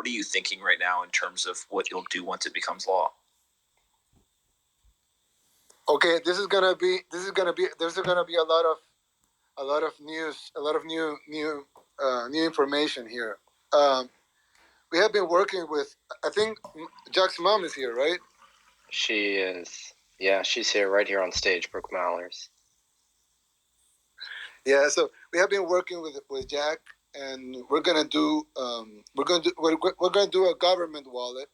What are you thinking right now in terms of what you'll do once it becomes law? Okay, there's gonna be a lot of news, a lot of new information here. Um, we have been working with. I think Jack's mom is here, right? She is. Yeah, she's here, right here on stage, Brooke Mallers. Yeah, so we have been working with Jack, and we're gonna do a government wallet,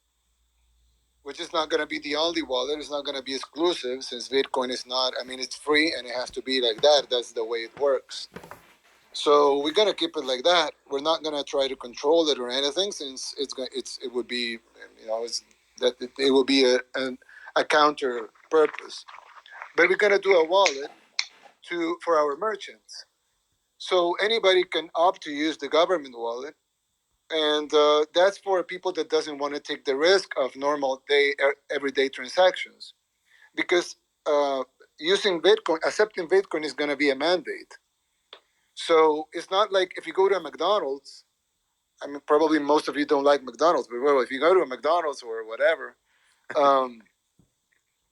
which is not gonna be the only wallet. It's not gonna be exclusive since Bitcoin is not. I mean, it's free and it has to be like that. That's the way it works. So we're gonna keep it like that. We're not gonna try to control it or anything, since it would be, it will be a counter purpose. But we're gonna do a wallet for our merchants, so anybody can opt to use the government wallet, and that's for people that doesn't want to take the risk of normal everyday transactions, because uh, accepting Bitcoin is gonna be a mandate. So it's not like if you go to a McDonald's. I mean, probably most of you don't like McDonald's, but well, if you go to a McDonald's or whatever, um,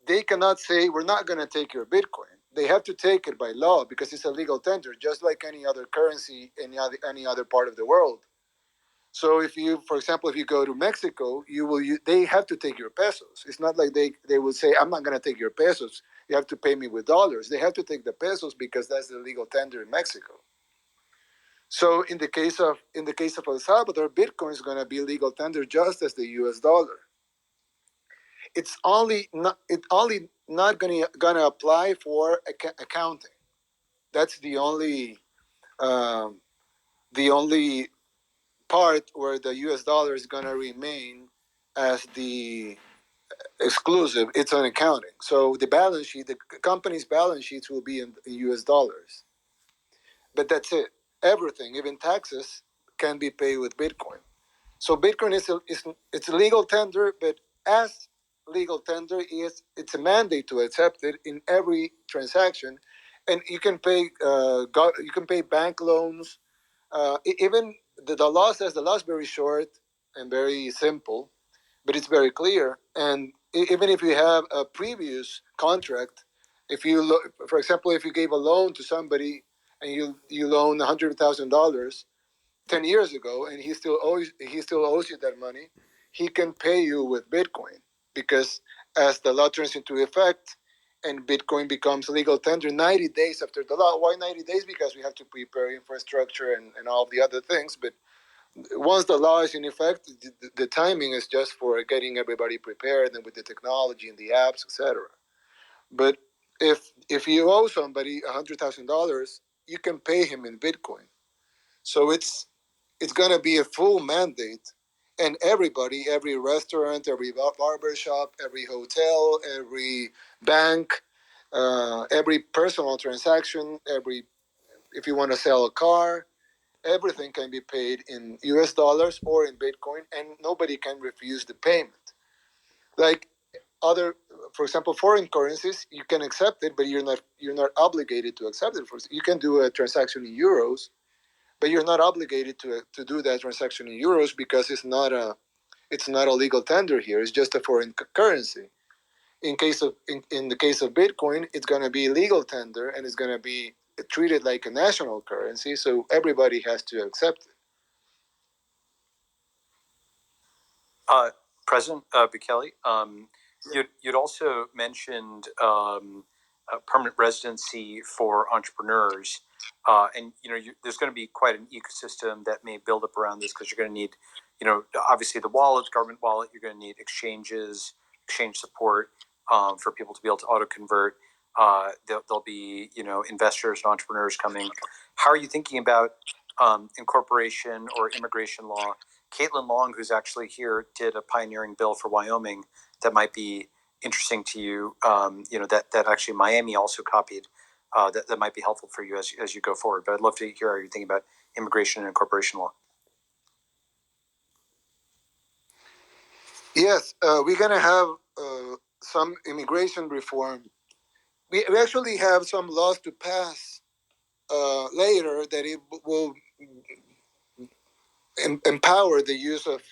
they cannot say we're not going to take your Bitcoin. They have to take it by law because it's a legal tender, just like any other currency in any other part of the world. So if you, for example, if you go to Mexico, they have to take your pesos. It's not like they will say, I'm not going to take your pesos. You have to pay me with dollars. They have to take the pesos because that's the legal tender in Mexico. So in the case of El Salvador, Bitcoin is going to be legal tender just as the U.S. dollar. It's only not gonna apply for accounting. That's um, the only part where the U.S. dollar is gonna remain as the exclusive. It's on accounting. So the company's balance sheets will be in U.S. dollars. But that's it. Everything, even taxes, can be paid with Bitcoin. So Bitcoin it's a legal tender, but as legal tender it's a mandate to accept it in every transaction, and you can pay bank loans. Even the law says the law is very short and very simple, but it's very clear. And even if you have a previous contract, if you look, for example, if you gave a loan to somebody and you loan $100,000 10 years ago, and he still owes you that money, he can pay you with Bitcoin, because as the law turns into effect and Bitcoin becomes legal tender 90 days after the law. Why 90 days? Because we have to prepare infrastructure and all of the other things. But once the law is in effect, the timing is just for getting everybody prepared and with the technology and the apps, etc. But if you owe somebody $100,000, you can pay him in Bitcoin. So it's going to be a full mandate, and every restaurant, every barber shop, every hotel, every bank, every personal transaction, every if you want to sell a car, everything can be paid in US dollars or in Bitcoin, and nobody can refuse the payment. Like other, for example, foreign currencies, you can accept it, but you're not obligated to accept it. You can do a transaction in euros, but you're not obligated to do that transaction in euros, because it's not a legal tender here. It's just a foreign currency. In the case of Bitcoin, it's going to be legal tender, and it's going to be treated like a national currency, so everybody has to accept it. President Bukele, you'd also mentioned a permanent residency for entrepreneurs, and there's going to be quite an ecosystem that may build up around this, because you're going to need, obviously the wallet, government wallet. You're going to need exchanges, exchange support for people to be able to auto convert. There'll be investors and entrepreneurs coming. How are you thinking about incorporation or immigration law? Caitlin Long, who's actually here, did a pioneering bill for Wyoming that might be interesting to you. That actually Miami also copied. That might be helpful for you as you go forward. But I'd love to hear how you're thinking about immigration and incorporation law. Yes, we're going to have some immigration reform. We actually have some laws to pass later that it will empower the use of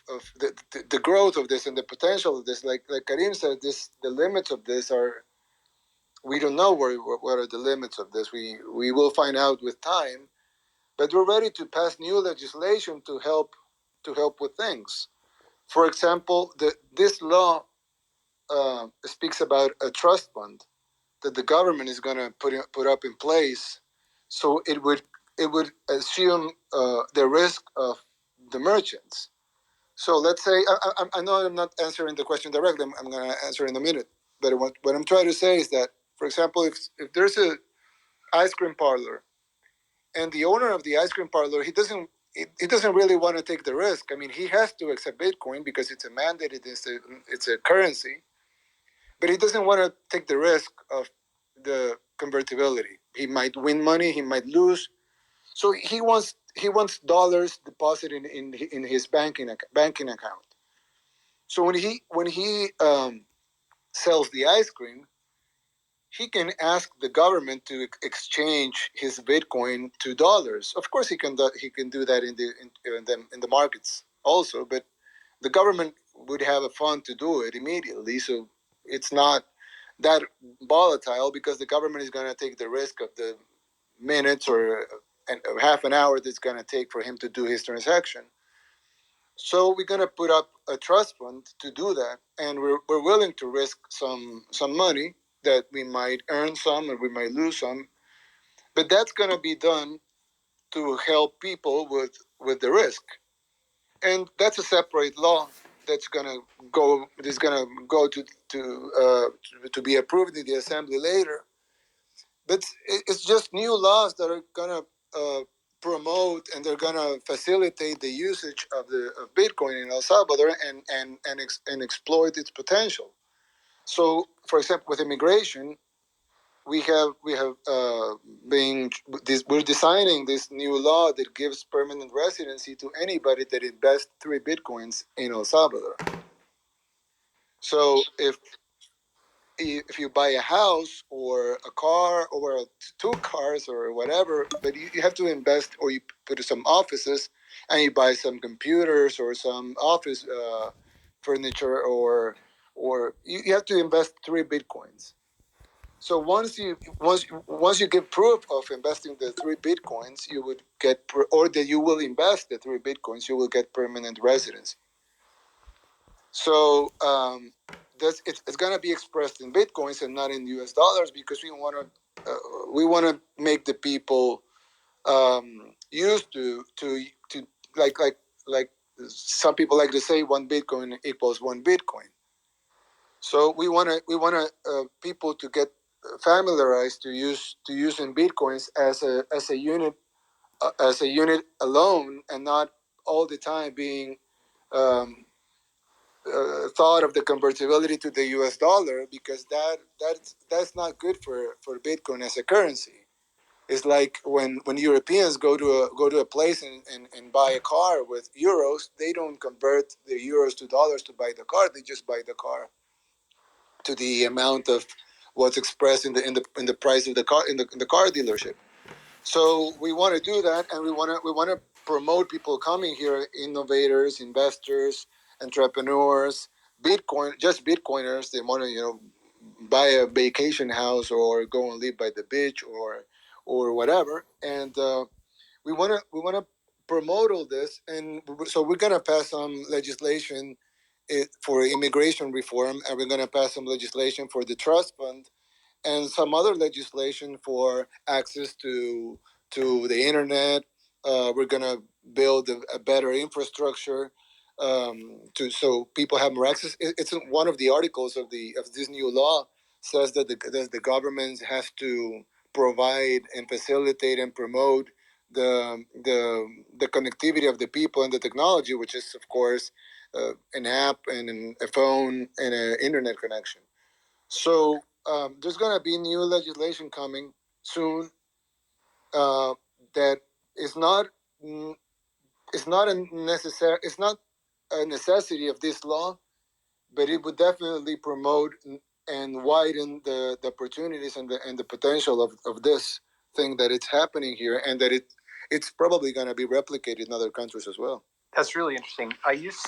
the growth of this and the potential of this. Like Karim said, the limits of this are, we don't know what are the limits of this. We will find out with time, but we're ready to pass new legislation to help with things. For example, this law speaks about a trust fund that the government is going to put up in place, so it would assume the risk of the merchants. So let's say I know I'm not answering the question directly. I'm going to answer in a minute. But what I'm trying to say is that, for example, if there's a ice cream parlor and the owner of the ice cream parlor, he doesn't really want to take the risk. I mean, he has to accept Bitcoin because it's a mandated, it's a currency, but he doesn't want to take the risk of the convertibility. He might win money, he might lose. So he wants dollars deposited in his banking account. So when he sells the ice cream, he can ask the government to exchange his Bitcoin to dollars. Of course, he can do that in the markets also, but the government would have a fund to do it immediately. So it's not that volatile because the government is going to take the risk of the minutes or half an hour that's going to take for him to do his transaction. So we're going to put up a trust fund to do that, and we're willing to risk some money that we might earn some and we might lose some, but that's going to be done to help people with the risk, and that's a separate law that's going to go to be approved in the assembly later. But it's just new laws that are going to promote and they're going to facilitate the usage of Bitcoin in El Salvador and exploit its potential. So, for example, with immigration, we have been we're designing this new law that gives permanent residency to anybody that invests 3 Bitcoins in El Salvador. So if you buy a house or a car or 2 cars or whatever, but you have to invest, or you put some offices and you buy some computers or some office furniture, or you have to invest 3 Bitcoins. So once you give proof of investing the 3 Bitcoins, you would get or that you will invest the 3 Bitcoins, you will get permanent residency. So it's going to be expressed in Bitcoins and not in US dollars because we want to make the people used to like some people like to say 1 Bitcoin equals 1 Bitcoin. So we want people to get familiarized to using Bitcoins as a unit alone, and not all the time being um, thought of the convertibility to the U.S. dollar, because that's not good for Bitcoin as a currency. It's like when Europeans go to a place and buy a car with euros, they don't convert the euros to dollars to buy the car. They just buy the car to the amount of what's expressed in the price of the car in the car dealership. So we want to do that, and we want to promote people coming here, innovators, investors, entrepreneurs, Bitcoiners. They want to buy a vacation house or go and live by the beach or whatever, and we want to promote all this, and so we're gonna pass some legislation for immigration reform, and we're gonna pass some legislation for the trust fund and some other legislation for access to the internet. We're gonna build a better infrastructure to so people have more access. It's one of the articles of this new law says that the government has to provide and facilitate and promote the connectivity of the people and the technology, which is of course an app and a phone and an internet connection. So there's going to be new legislation coming soon uh, that is not mm, it's not a necessary it's not a necessity of this law, but it would definitely promote and widen the opportunities and the potential of this thing that it's happening here, and that it's probably going to be replicated in other countries as well. That's really interesting. I use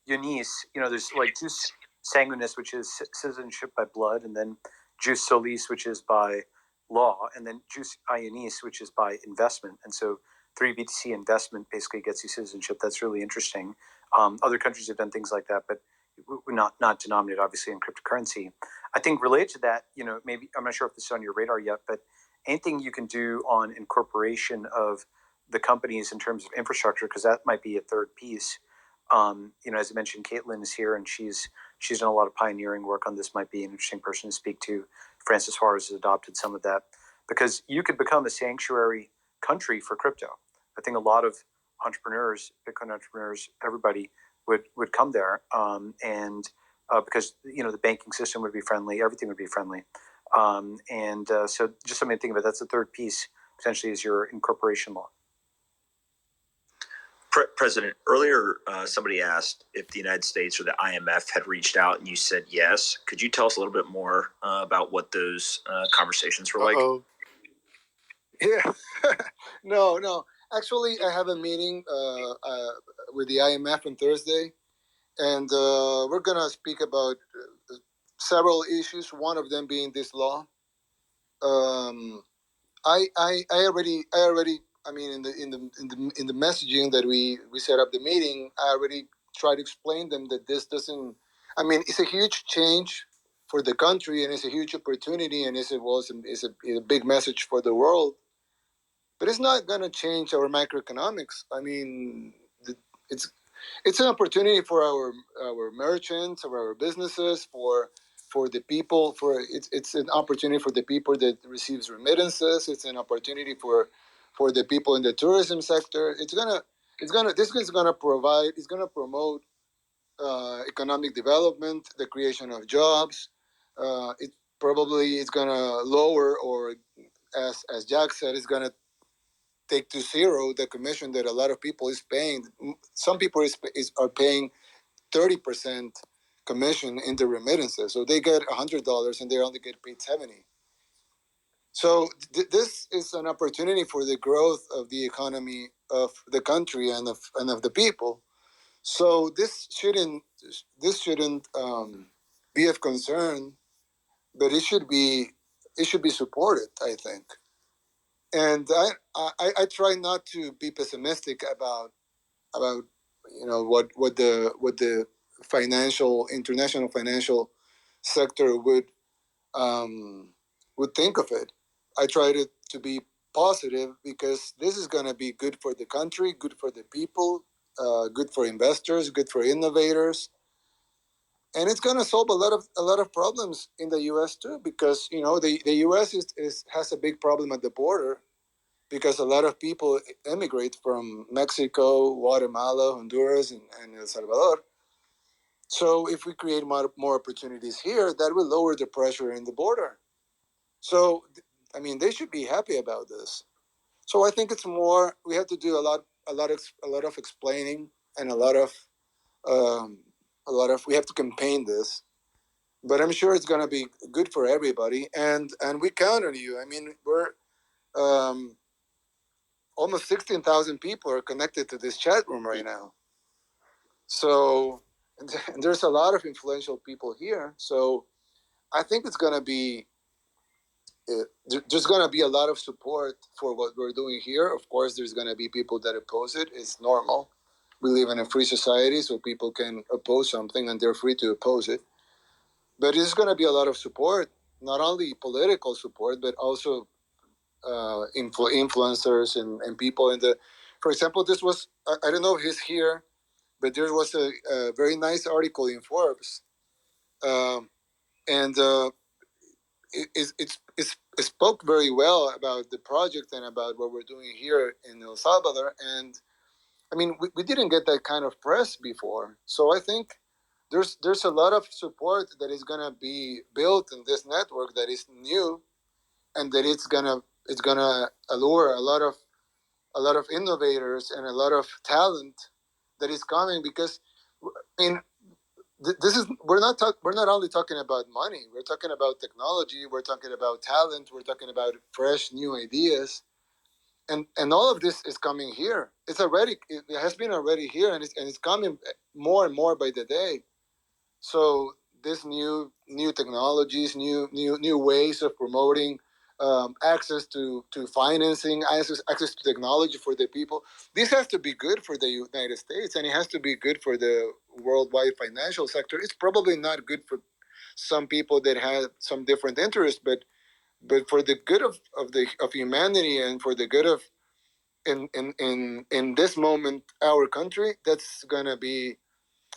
Eunice. There's like jus sanguinis, which is citizenship by blood, and then jus solis, which is by law, and then jus ionis, which is by investment. And so 3BTC investment basically gets you citizenship. That's really interesting. Other countries have done things like that, but not denominated, obviously, in cryptocurrency. I think related to that, maybe I'm not sure if this is on your radar yet, but anything you can do on incorporation of the companies in terms of infrastructure, because that might be a third piece. As I mentioned, Caitlin is here, and she's done a lot of pioneering work on this. Might be an interesting person to speak to. Francis Suarez has adopted some of that, because you could become a sanctuary country for crypto. I think a lot of entrepreneurs, Bitcoin entrepreneurs, everybody would come there, and because the banking system would be friendly, everything would be friendly, so just something to think about. That's the third piece potentially, is your incorporation law. President, earlier somebody asked if the United States or the IMF had reached out, and you said yes. Could you tell us a little bit more about what those conversations were like? Yeah. No. Actually, I have a meeting with the IMF on Thursday, and we're going to speak about several issues, one of them being this law. I already I mean, in the messaging that we set up the meeting, I already tried to explain them that this doesn't. I mean, it's a huge change for the country, and it's a huge opportunity, and it's a big message for the world. But it's not going to change our macroeconomics. I mean, it's it's an opportunity for our merchants, for our businesses, for the people. It's an opportunity for the people that receives remittances. It's an opportunity for the people in the tourism sector. This is gonna provide. It's gonna promote economic development, the creation of jobs. It probably is gonna lower, or as Jack said, it's gonna take to zero the commission that a lot of people is paying. Some people are paying 30% commission in the remittances. So they get $100 and they only get paid 70. So this is an opportunity for the growth of the economy of the country and of the people. So this shouldn't be of concern, but it should be supported, I think. And I try not to be pessimistic about what the international financial sector would think of it. I try to be positive, because this is going to be good for the country, good for the people, good for investors, good for innovators, and it's going to solve a lot of problems in the U.S. too, because the U.S. has a big problem at the border, because a lot of people emigrate from Mexico, Guatemala, Honduras, and El Salvador. So if we create more opportunities here, that will lower the pressure in the border. So, I mean, they should be happy about this. So I think it's more, we have to do a lot of explaining, and um, we have to campaign this. But I'm sure it's going to be good for everybody, and we count on you. I mean, we're um, almost 16,000 people are connected to this chat room right now. So, and there's a lot of influential people here. So I think it's going to be, there's going to be a lot of support for what we're doing here. Of course, there's going to be people that oppose it. It's normal. We live in a free society, so people can oppose something and they're free to oppose it. But there's going to be a lot of support, not only political support, but also influencers and people in the. For example, this was, I don't know if he's here, but there was a very nice article in Forbes, and it spoke very well about the project and about what we're doing here in El Salvador. And I mean, we didn't get that kind of press before, so I think there's a lot of support that is gonna be built in this network that is new, and that it's gonna allure a lot of innovators and a lot of talent that is coming, because I mean, this is we're not only talking about money. We're talking about technology. We're talking about talent. We're talking about fresh new ideas. and all of this is coming here. It has been already here, and it's coming more and more by the day. So this new technologies, new ways of promoting access to financing, access to technology for the people. This has to be good for the United States, and it has to be good for the worldwide financial sector. It's probably not good for some people that have some different interests, but for the good of humanity and for the good of in this moment our country, that's gonna be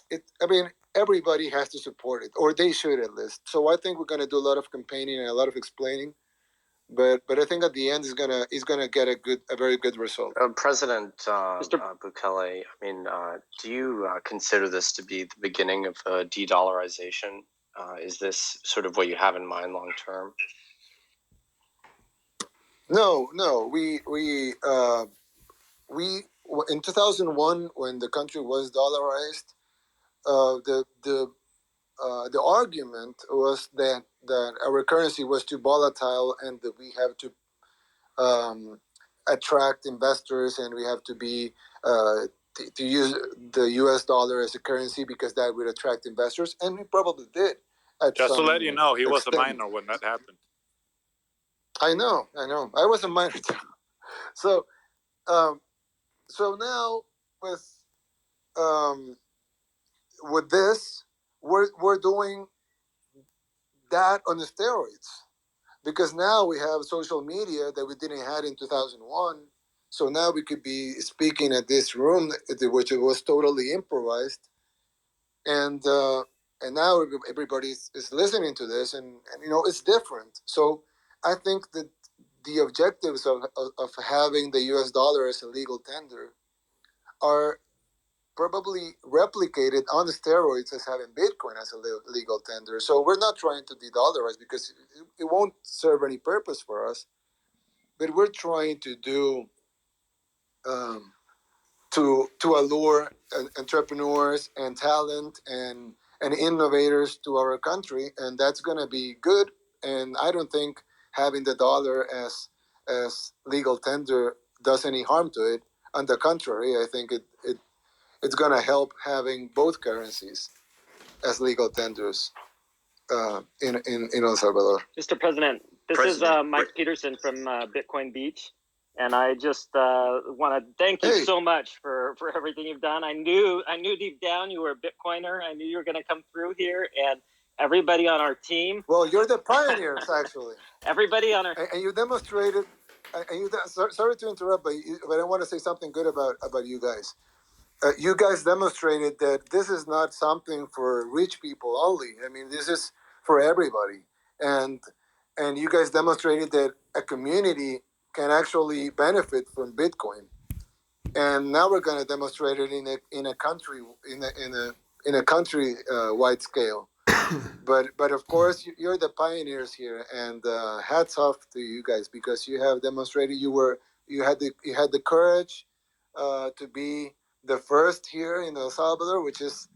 it. I mean, everybody has to support it, or they should at least. So I think we're gonna do a lot of campaigning and a lot of explaining, but I think at the end is gonna get a very good result. President Bukele, I mean, do you consider this to be the beginning of de-dollarization? Is this sort of what you have in mind long term? No, we in 2001 when the country was dollarized, the argument was that our currency was too volatile and that we have to um, attract investors and we have to be to use the U.S. dollar as a currency because that would attract investors, and we probably did. Just to let you know, he was a extent. minor when that happened. I know. I was a minor too. So, um, so now um, with this, we're doing that on the steroids because now we have social media that we didn't have in 2001. So now we could be speaking at this room, which was totally improvised, and and now everybody is listening to this, and it's different. So I think that the objectives of having the U.S. dollar as a legal tender are probably replicated on the steroids as having Bitcoin as a legal tender. So we're not trying to de-dollarize because it won't serve any purpose for us, but we're trying to do um, to allure entrepreneurs and talent and innovators to our country, and that's going to be good. And I don't think having the dollar as legal tender does any harm to it. On the contrary, I think it's going to help having both currencies as legal tenders in El Salvador. Mr. President, this is Mike Peterson from Bitcoin Beach, and I just want to thank you so much for everything you've done. I knew deep down you were a Bitcoiner. I knew you were going to come through here, and everybody on our team. Well, you're the pioneers, actually. Everybody on our and you demonstrated. Sorry to interrupt, but I want to say something good about you guys. You guys demonstrated that this is not something for rich people only. I mean, this is for everybody, and you guys demonstrated that a community can actually benefit from Bitcoin. And now we're going to demonstrate it in a country in a country wide scale. But of course you're the pioneers here, and hats off to you guys because you have demonstrated you had the courage to be the first here in El Salvador, which is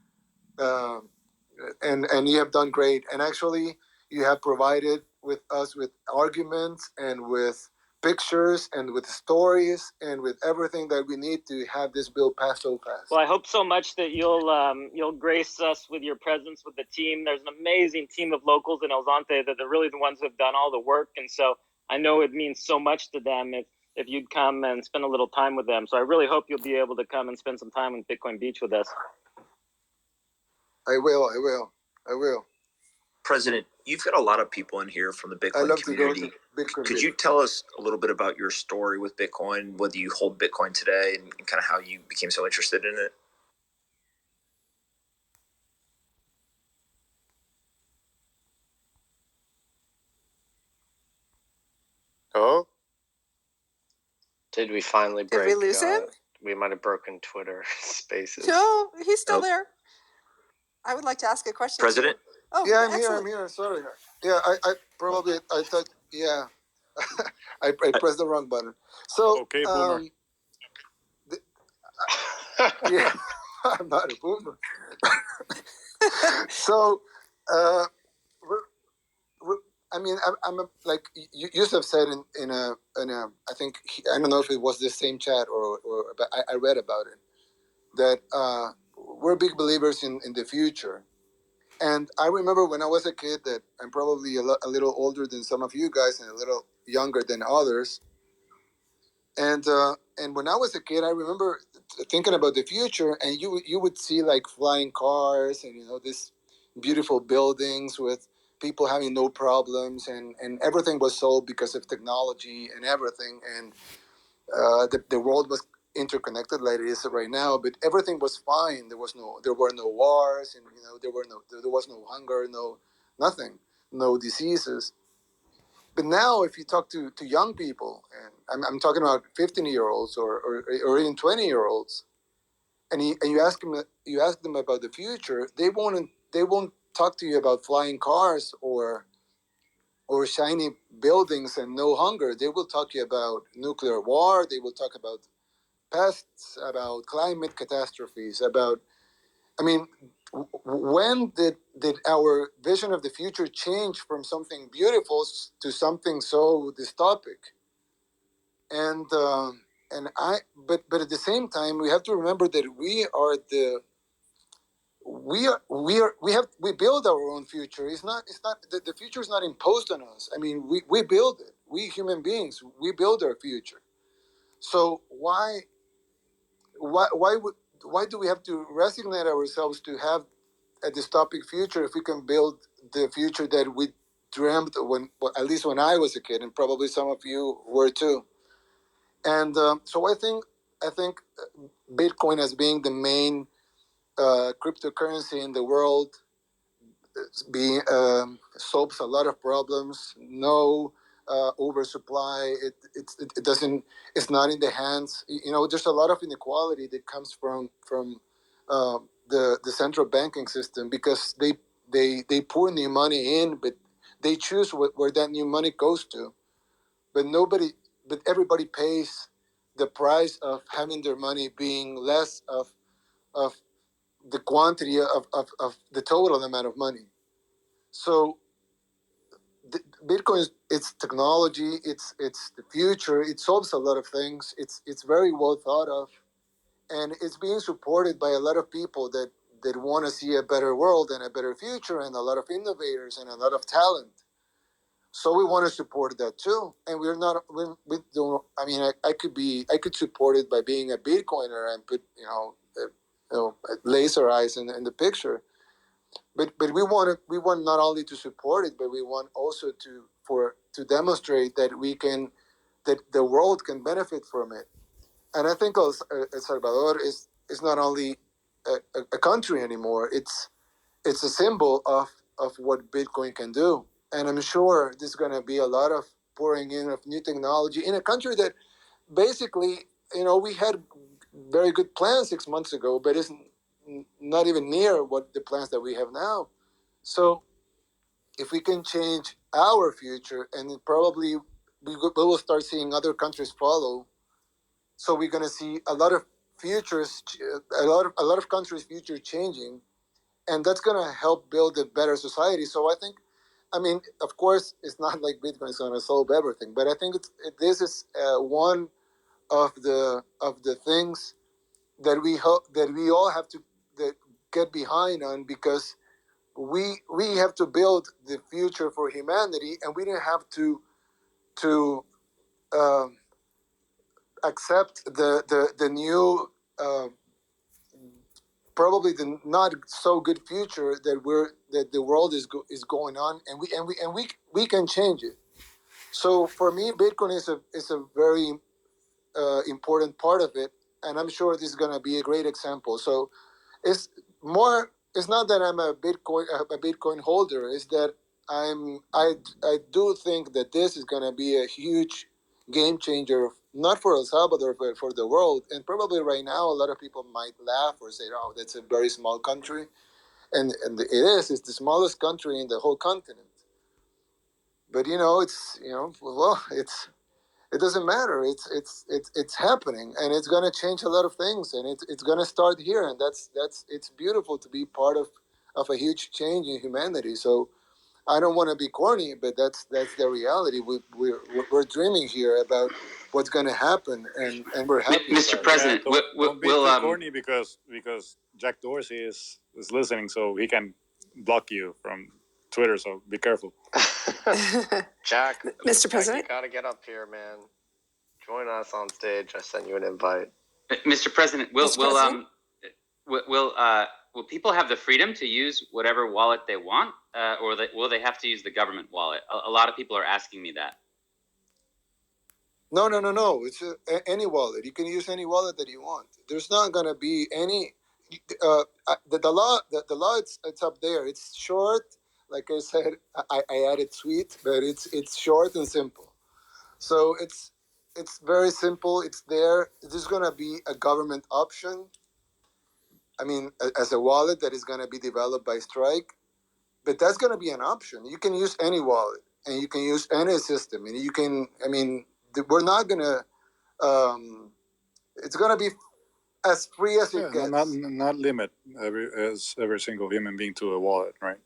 and you have done great. And actually, you have provided with us with arguments and with pictures and with stories and with everything that we need to have this bill passed so fast. Well, I hope so much that you'll grace us with your presence with the team. There's an amazing team of locals in El Zonte that are really the ones who have done all the work, and so I know it means so much to them if you'd come and spend a little time with them. So I really hope you'll be able to come and spend some time in Bitcoin Beach with us. I will. President, you've got a lot of people in here from the Bitcoin community. Could you tell us a little bit about your story with Bitcoin, whether you hold Bitcoin today, and kind of how you became so interested in it? Oh, Did we finally break? Did we lose him? We might have broken Twitter Spaces. No, he's still there. I would like to ask a question. President? Oh, yeah, I'm excellent. here. Sorry. Yeah, I probably I thought. Yeah, I pressed the wrong button. So okay, boomer. Yeah, I'm not a boomer. So I mean, like Yusuf said in a I think I don't know if it was the same chat or but I read about it that we're big believers in the future. And I remember when I was a kid that I'm probably a little older than some of you guys and a little younger than others. And when I was a kid, I remember thinking about the future, and you would see like flying cars and this beautiful buildings with people having no problems, and everything was solved because of technology and everything, and the world was interconnected like it is right now. But everything was fine. There were no wars, and there was no hunger, no nothing, no diseases. But now, if you talk to young people, and I'm talking about 15-year-olds or even 20-year-olds, and you ask them about the future, they won't talk to you about flying cars or shiny buildings and no hunger. They will talk to you about nuclear war. They will talk about pests, about climate catastrophes, about. I mean, when did our vision of the future change from something beautiful to something so dystopic? And uh, and I but but at the same time we have to remember that we build our own future. It's not the future is not imposed on us. I mean, we build it. We human beings, we build our future. So why do we have to resignate ourselves to have a dystopic future if we can build the future that we dreamt when, well, at least when I was a kid, and probably some of you were too. And so I think Bitcoin as being the main cryptocurrency in the world solves a lot of problems. No oversupply. It doesn't. It's not in the hands. There's a lot of inequality that comes from the central banking system because they pour new money in, but they choose where that new money goes to. But everybody pays the price of having their money being less of the quantity of the total amount of money. So Bitcoin, it's technology, it's the future. It solves a lot of things. It's very well thought of, and it's being supported by a lot of people that want to see a better world and a better future, and a lot of innovators and a lot of talent. So we want to support that too. And we're not we don't. I mean, I could support it by being a Bitcoiner and put laser eyes in the picture. But we want not only to support it, but we want also to demonstrate that the world can benefit from it. And I think El Salvador is not only a country anymore. It's a symbol of what Bitcoin can do. And I'm sure there's going to be a lot of pouring in of new technology in a country that basically, we had very good plans 6 months ago, but isn't not even near what the plans that we have now. So if we can change our future, and probably we will start seeing other countries follow. So we're going to see a lot of futures, a lot of countries' future changing, and that's going to help build a better society. So I think, I mean, of course, it's not like Bitcoin is going to solve everything, but I think this is one of the things that we all have to get behind on, because we have to build the future for humanity, and we didn't have to um, accept the new probably the not so good future that the world is going on, and we can change it. So for me, Bitcoin is a very important part of it, and I'm sure this is going to be a great example. So it's more. It's not that I'm a Bitcoin holder. It's that I do think that this is going to be a huge game changer, not for El Salvador but for the world. And probably right now, a lot of people might laugh or say, "Oh, that's a very small country," and it is. It's the smallest country in the whole continent. But it's well, it doesn't matter. It's happening, and it's going to change a lot of things, and it's going to start here, and that's it's beautiful to be part of a huge change in humanity. So I don't want to be corny, but that's the reality. We're dreaming here about what's going to happen, and we're happy. Mr. President, don't be too corny because Jack Dorsey is listening, so he can block you from Twitter. So be careful. Jack, Mr. President? you gotta get up here, man. Join us on stage. I sent you an invite. Mr. President, will people have the freedom to use whatever wallet they want, or will they have to use the government wallet? A lot of people are asking me that. No. It's any wallet. You can use any wallet that you want. There's not going to be any. The law. The law. It's up there. It's short. Like I said, I added sweet, but it's short and simple. So it's very simple. It's there. There's going to be a government option. I mean, as a wallet that is going to be developed by Strike, but that's going to be an option. You can use any wallet, and you can use any system, and you can. I mean, we're not going to. It's going to be as free as it gets. Not limit every single human being to a wallet, right?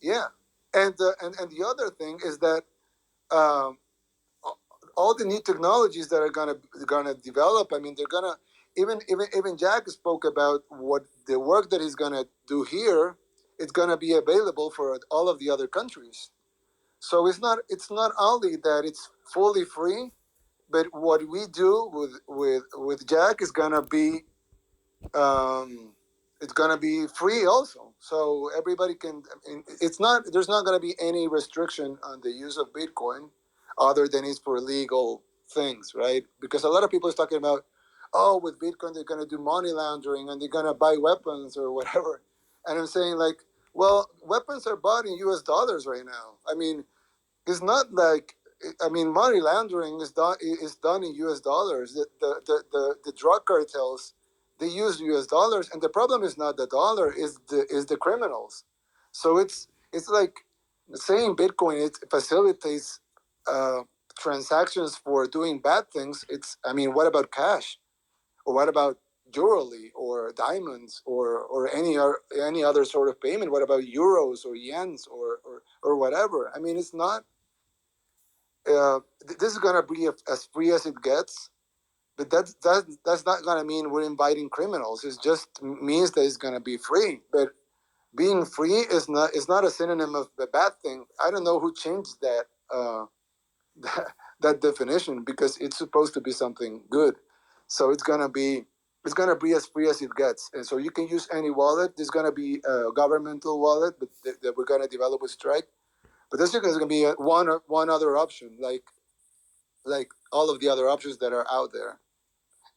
Yeah, and the other thing is that all the new technologies that are gonna develop. I mean, they're gonna even Jack spoke about what the work that he's gonna do here. It's gonna be available for all of the other countries. So it's not only that it's fully free, but what we do with Jack is gonna be it's gonna be free also. So everybody can. I mean, it's not. There's not gonna be any restriction on the use of Bitcoin, other than it's for legal things, right? Because a lot of people are talking about, oh, with Bitcoin they're gonna do money laundering and they're gonna buy weapons or whatever. And I'm saying like, well, weapons are bought in U.S. dollars right now. I mean, it's not like. I mean, money laundering is done in U.S. dollars. The drug cartels, they use U.S. dollars, and the problem is not the dollar, is the criminals. So it's like saying Bitcoin it facilitates transactions for doing bad things. I mean, what about cash, or what about jewelry or diamonds or any other sort of payment? What about euros or yens or whatever? I mean, it's not. This is gonna be as free as it gets. But that's not going to mean we're inviting criminals. It just means that it's going to be free. But being free is not a synonym of the bad thing. I don't know who changed that that definition, because it's supposed to be something good. So it's going to be as free as it gets. And so you can use any wallet. There's going to be a governmental wallet that we're going to develop with Strike. But there's going to be one other option, like all of the other options that are out there.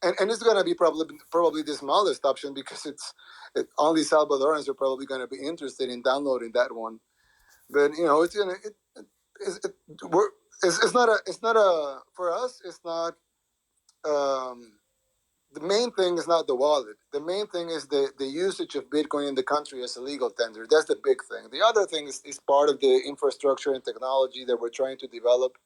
And it's going to be probably the smallest option, because only Salvadorans are probably going to be interested in downloading that one. But it's not a for us. It's not the main thing is not the wallet. The main thing is the usage of Bitcoin in the country as a legal tender. That's the big thing. The other thing is part of the infrastructure and technology that we're trying to develop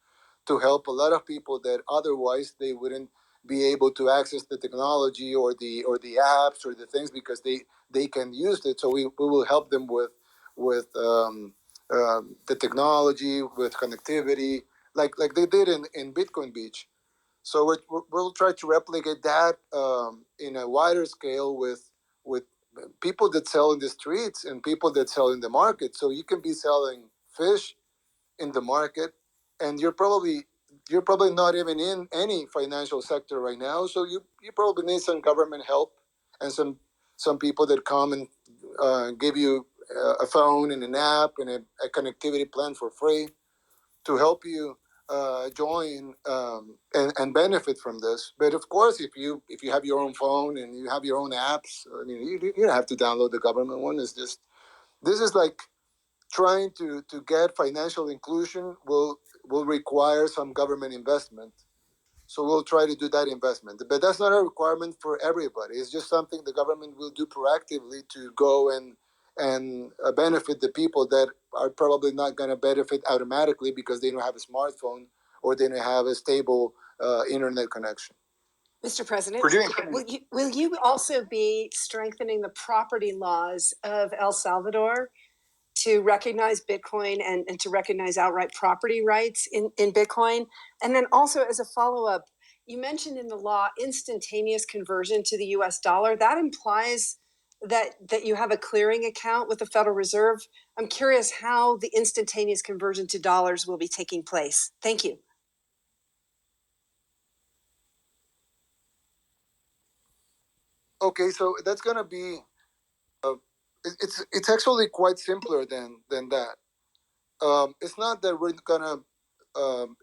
to help a lot of people that otherwise they wouldn't be able to access the technology or the apps or the things, because they can use it. So we will help them with the technology, with connectivity, like they did in Bitcoin Beach. So we'll try to replicate that in a wider scale with people that sell in the streets and people that sell in the market. So you can be selling fish in the market, and you're probably not even in any financial sector right now. So you probably need some government help and some people that come and give you a phone and an app and a connectivity plan for free to help you join and benefit from this. But of course, if you have your own phone and you have your own apps, I mean, you don't have to download the government one. It's just, this is like trying to get financial inclusion will require some government investment. So we'll try to do that investment. But that's not a requirement for everybody. It's just something the government will do proactively to go and benefit the people that are probably not going to benefit automatically because they don't have a smartphone or they don't have a stable internet connection. Mr. President, will you also be strengthening the property laws of El Salvador to recognize Bitcoin and to recognize outright property rights in Bitcoin. And then also as a follow-up, you mentioned in the law instantaneous conversion to the US dollar. That implies that you have a clearing account with the Federal Reserve. I'm curious how the instantaneous conversion to dollars will be taking place. Thank you. Okay, so that's gonna be it's actually quite simpler than that. It's not that we're gonna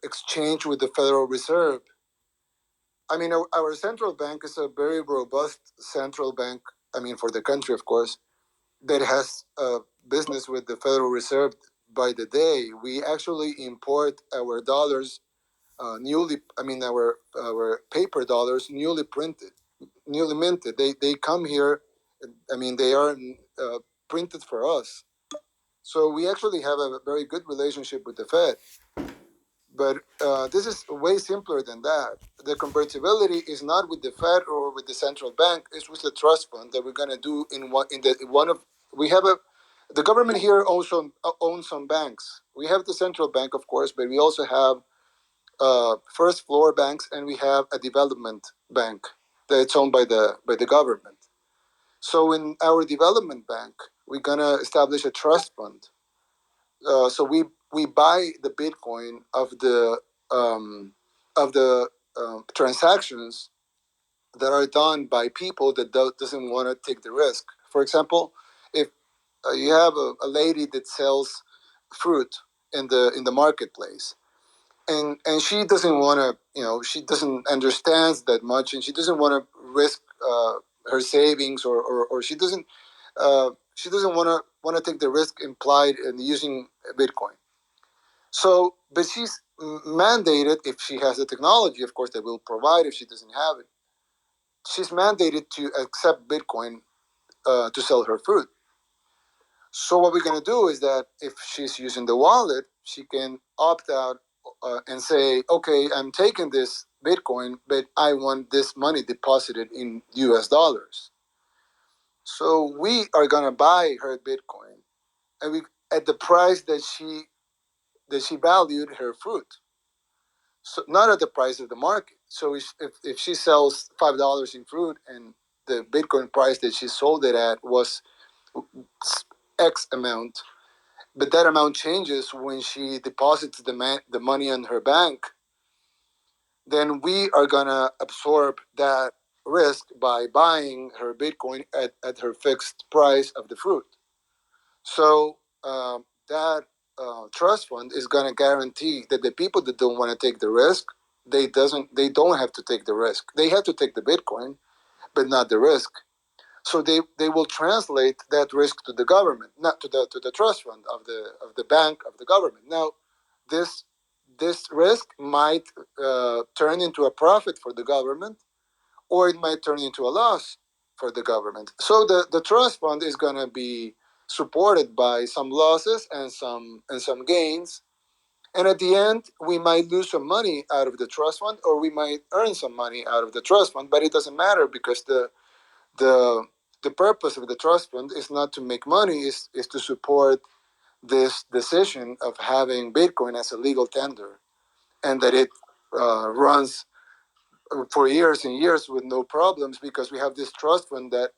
exchange with the Federal Reserve. I mean, our central bank is a very robust central bank. I mean, for the country, of course, that has business with the Federal Reserve by the day. We actually import our dollars newly. I mean, our paper dollars newly printed, newly minted. They come here. I mean, they are printed for us. So we actually have a very good relationship with the Fed. But this is way simpler than that. The convertibility is not with the Fed or with the central bank. It's with the trust fund that we're gonna do in one of we have a the government here also owns some banks. We have the central bank, of course, but we also have first floor banks, and we have a development bank that's owned by the government. So in our development bank, we're gonna establish a trust fund. So we buy the Bitcoin of the transactions that are done by people that doesn't want to take the risk. For example, if you have a lady that sells fruit in the marketplace, and she doesn't want to, she doesn't understand that much, and she doesn't want to risk her savings, or she doesn't want to take the risk implied in using Bitcoin. So, but she's mandated, if she has the technology, of course, that will provide. If she doesn't have it, she's mandated to accept Bitcoin to sell her fruit. So what we're going to do is that if she's using the wallet, she can opt out and say, okay, I'm taking this Bitcoin, but I want this money deposited in US dollars. So we are going to buy her Bitcoin, and we at the price that she valued her fruit. So not at the price of the market. So if she sells $5 in fruit, and the Bitcoin price that she sold it at was X amount, but that amount changes when she deposits the money in her bank, then we are gonna absorb that risk by buying her Bitcoin at her fixed price of the fruit. So that trust fund is going to guarantee that the people that don't want to take the risk, they don't have to take the risk. They have to take the Bitcoin, but not the risk. So they will translate that risk to the government, not to the trust fund of the bank of the government. Now, this risk might turn into a profit for the government, or it might turn into a loss for the government. So the trust fund is going to be supported by some losses and some gains. And at the end, we might lose some money out of the trust fund, or we might earn some money out of the trust fund. But it doesn't matter, because the purpose of the trust fund is not to make money; is to support this decision of having Bitcoin as a legal tender, and that it runs for years and years with no problems, because we have this trust fund that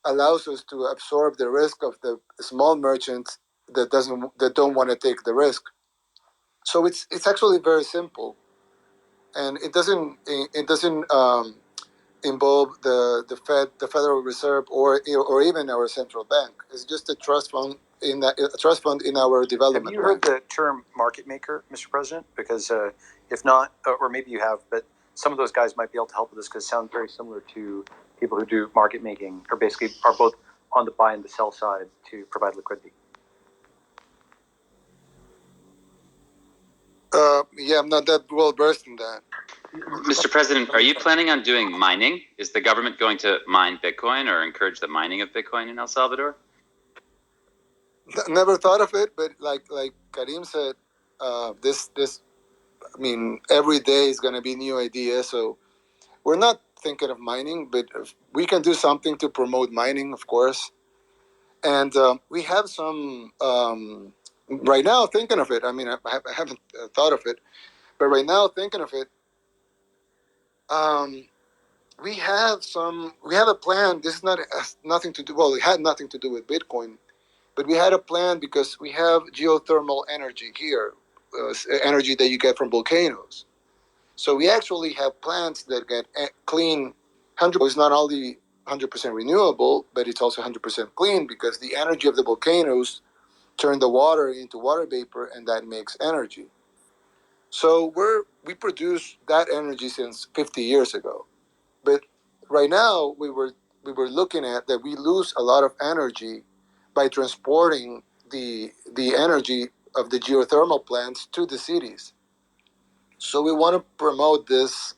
allows us to absorb the risk of the small merchants that don't want to take the risk. So it's actually very simple, and it doesn't involve the Federal Reserve, or even our central bank. It's just a trust fund in our development. Have you heard the term market maker, Mr. President? Because if not, or maybe you have, but some of those guys might be able to help with this, because it sounds very similar to people who do market making, or basically are both on the buy and the sell side to provide liquidity. Yeah, I'm not that well versed in that. Mr. President, are you planning on doing mining? Is the government going to mine Bitcoin or encourage the mining of Bitcoin in El Salvador? Never thought of it, but like Karim said, this I mean, every day is going to be new ideas. So we're not thinking of mining, but we can do something to promote mining, of course. And we have some right now thinking of it. I mean, I haven't thought of it, but right now thinking of it, we have a plan. This is not has nothing to do. Well, it had nothing to do with Bitcoin, but we had a plan because we have geothermal energy here, energy that you get from volcanoes. So we actually have plants that get clean. 100% is not only 100% renewable, but it's also 100% clean because the energy of the volcanoes turn the water into water vapor, and that makes energy. So we produce that energy since 50 years ago. But right now we were looking at that we lose a lot of energy by transporting the energy of the geothermal plants to the cities. So we want to promote this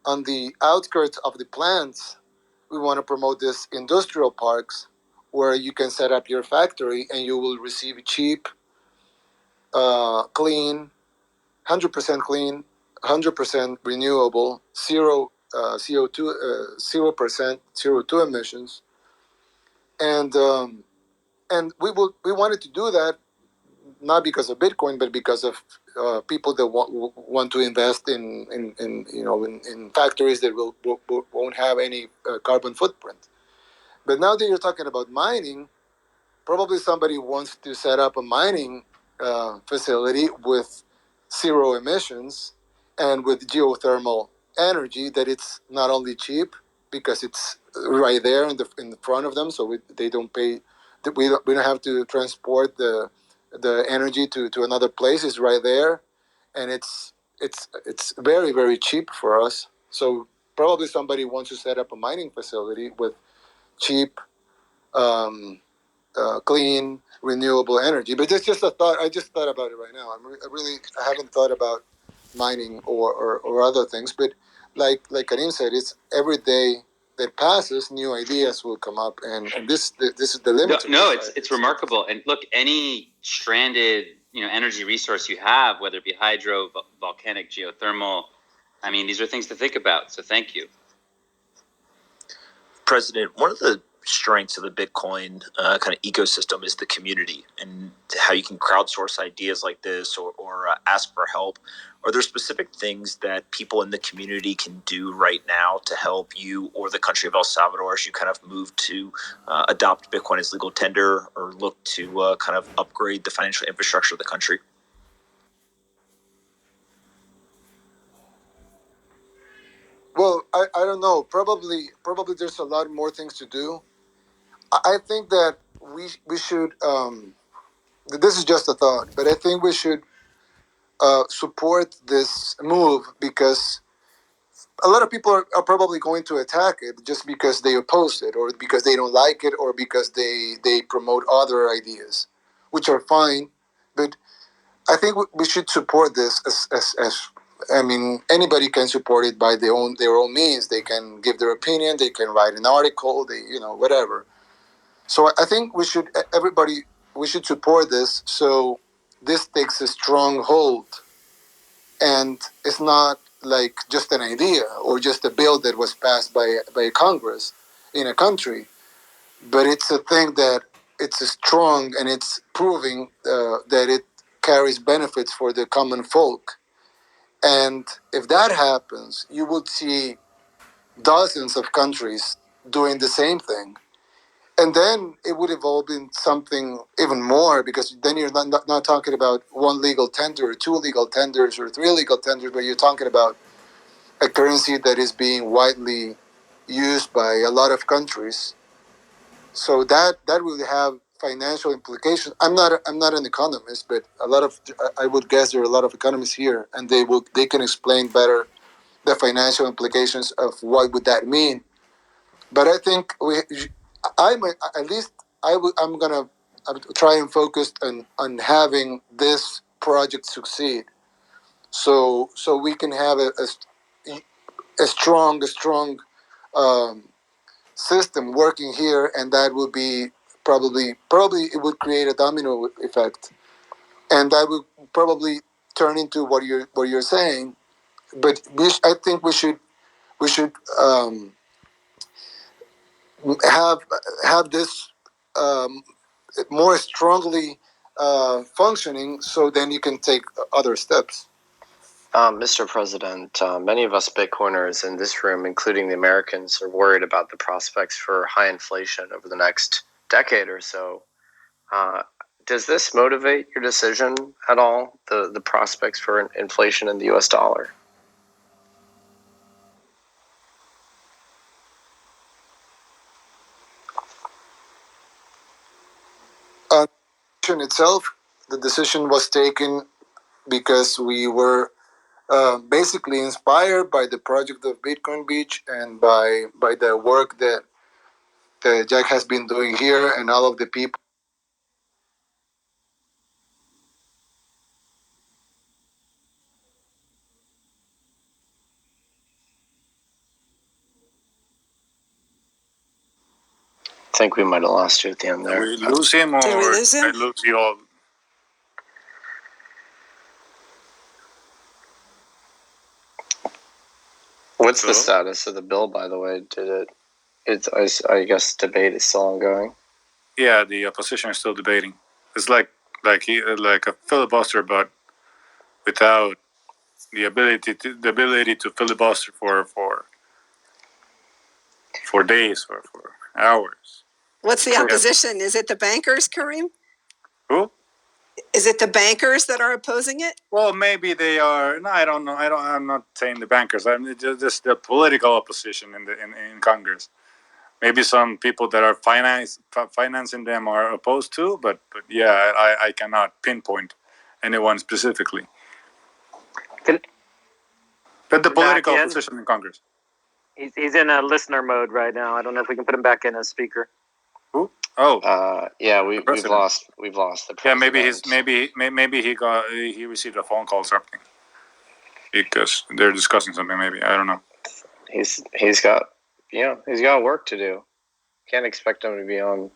on the outskirts of the plants. We want to promote this industrial parks where you can set up your factory and you will receive cheap, clean, 100% clean, 100% renewable, zero CO2, 0% CO2 emissions, and we wanted to do that not because of Bitcoin, but because of people that want to invest in factories that won't have any carbon footprint. But now that you're talking about mining, probably somebody wants to set up a mining facility with zero emissions and with geothermal energy that it's not only cheap because it's right there in the front of them, so they don't pay. We don't have to transport the energy to another place. It's right there, and it's very very cheap for us. So probably somebody wants to set up a mining facility with cheap. Clean, renewable energy. But it's just a thought. I just thought about it right now. I haven't thought about mining or other things. But like Karim said, it's every day that passes, new ideas will come up, and this is the limit. No, it's remarkable. And look, any stranded energy resource you have, whether it be hydro, volcanic, geothermal, I mean, these are things to think about. So thank you. President, one of the strengths of the Bitcoin kind of ecosystem is the community and how you can crowdsource ideas like this or ask for help. Are there specific things that people in the community can do right now to help you or the country of El Salvador as you kind of move to adopt Bitcoin as legal tender or look to kind of upgrade the financial infrastructure of the country? Well, I don't know. Probably there's a lot more things to do. I think that we should. This is just a thought, but I think we should support this move because a lot of people are probably going to attack it just because they oppose it or because they don't like it or because they promote other ideas, which are fine. But I think we should support this as I mean, anybody can support it by their own means. They can give their opinion. They can write an article. Whatever. So I think we should support this so this takes a strong hold, and it's not like just an idea or just a bill that was passed by Congress in a country, but it's a thing that it's strong and it's proving that it carries benefits for the common folk. And if that happens, you would see dozens of countries doing the same thing. And then it would evolve in something even more because then you're not talking about one legal tender or two legal tenders or three legal tenders, but you're talking about a currency that is being widely used by a lot of countries. So that will have financial implications. I'm not an economist, but I would guess there are a lot of economists here, and they can explain better the financial implications of what would that mean. But I think at least I'm gonna try and focus on having this project succeed. So we can have a strong um, system working here, and that would be probably it would create a domino effect, and that would probably turn into what you're saying. But I think we should have this more strongly functioning, so then you can take other steps. Mr. President, many of us Bitcoiners in this room, including the Americans, are worried about the prospects for high inflation over the next decade or so. Does this motivate your decision at all, the prospects for inflation in the US dollar? Itself, the decision was taken because we were basically inspired by the project of Bitcoin Beach and by the work that Jack has been doing here and all of the people. I think we might have lost you at the end there. We lose him, or Did we lose him? I lose you all? What's the status of the bill, by the way? I guess debate is still ongoing. Yeah, the opposition is still debating. It's like a filibuster, but without the ability to filibuster for days or for hours. What's the opposition? Is it the bankers, Kareem? Who? Is it the bankers that are opposing it? Well, maybe they are. No, I don't know. I'm not saying the bankers. I'm just the political opposition in Congress. Maybe some people that are financing them are opposed to, but yeah, I cannot pinpoint anyone specifically. But the political opposition in Congress. He's in a listener mode right now. I don't know if we can put him back in as speaker. Who? Oh, yeah, we've lost the president. Yeah, maybe he received a phone call or something because they're discussing something. Maybe I don't know. He's got work to do. Can't expect him to be on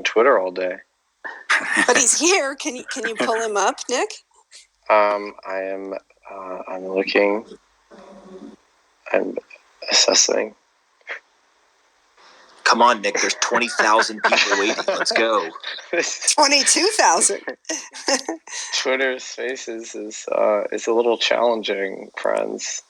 Twitter all day. But he's here. Can you pull him up, Nick? I'm looking. I'm assessing. Come on, Nick. There's 20,000 people waiting. Let's go. 22,000. Twitter Spaces is a little challenging, friends.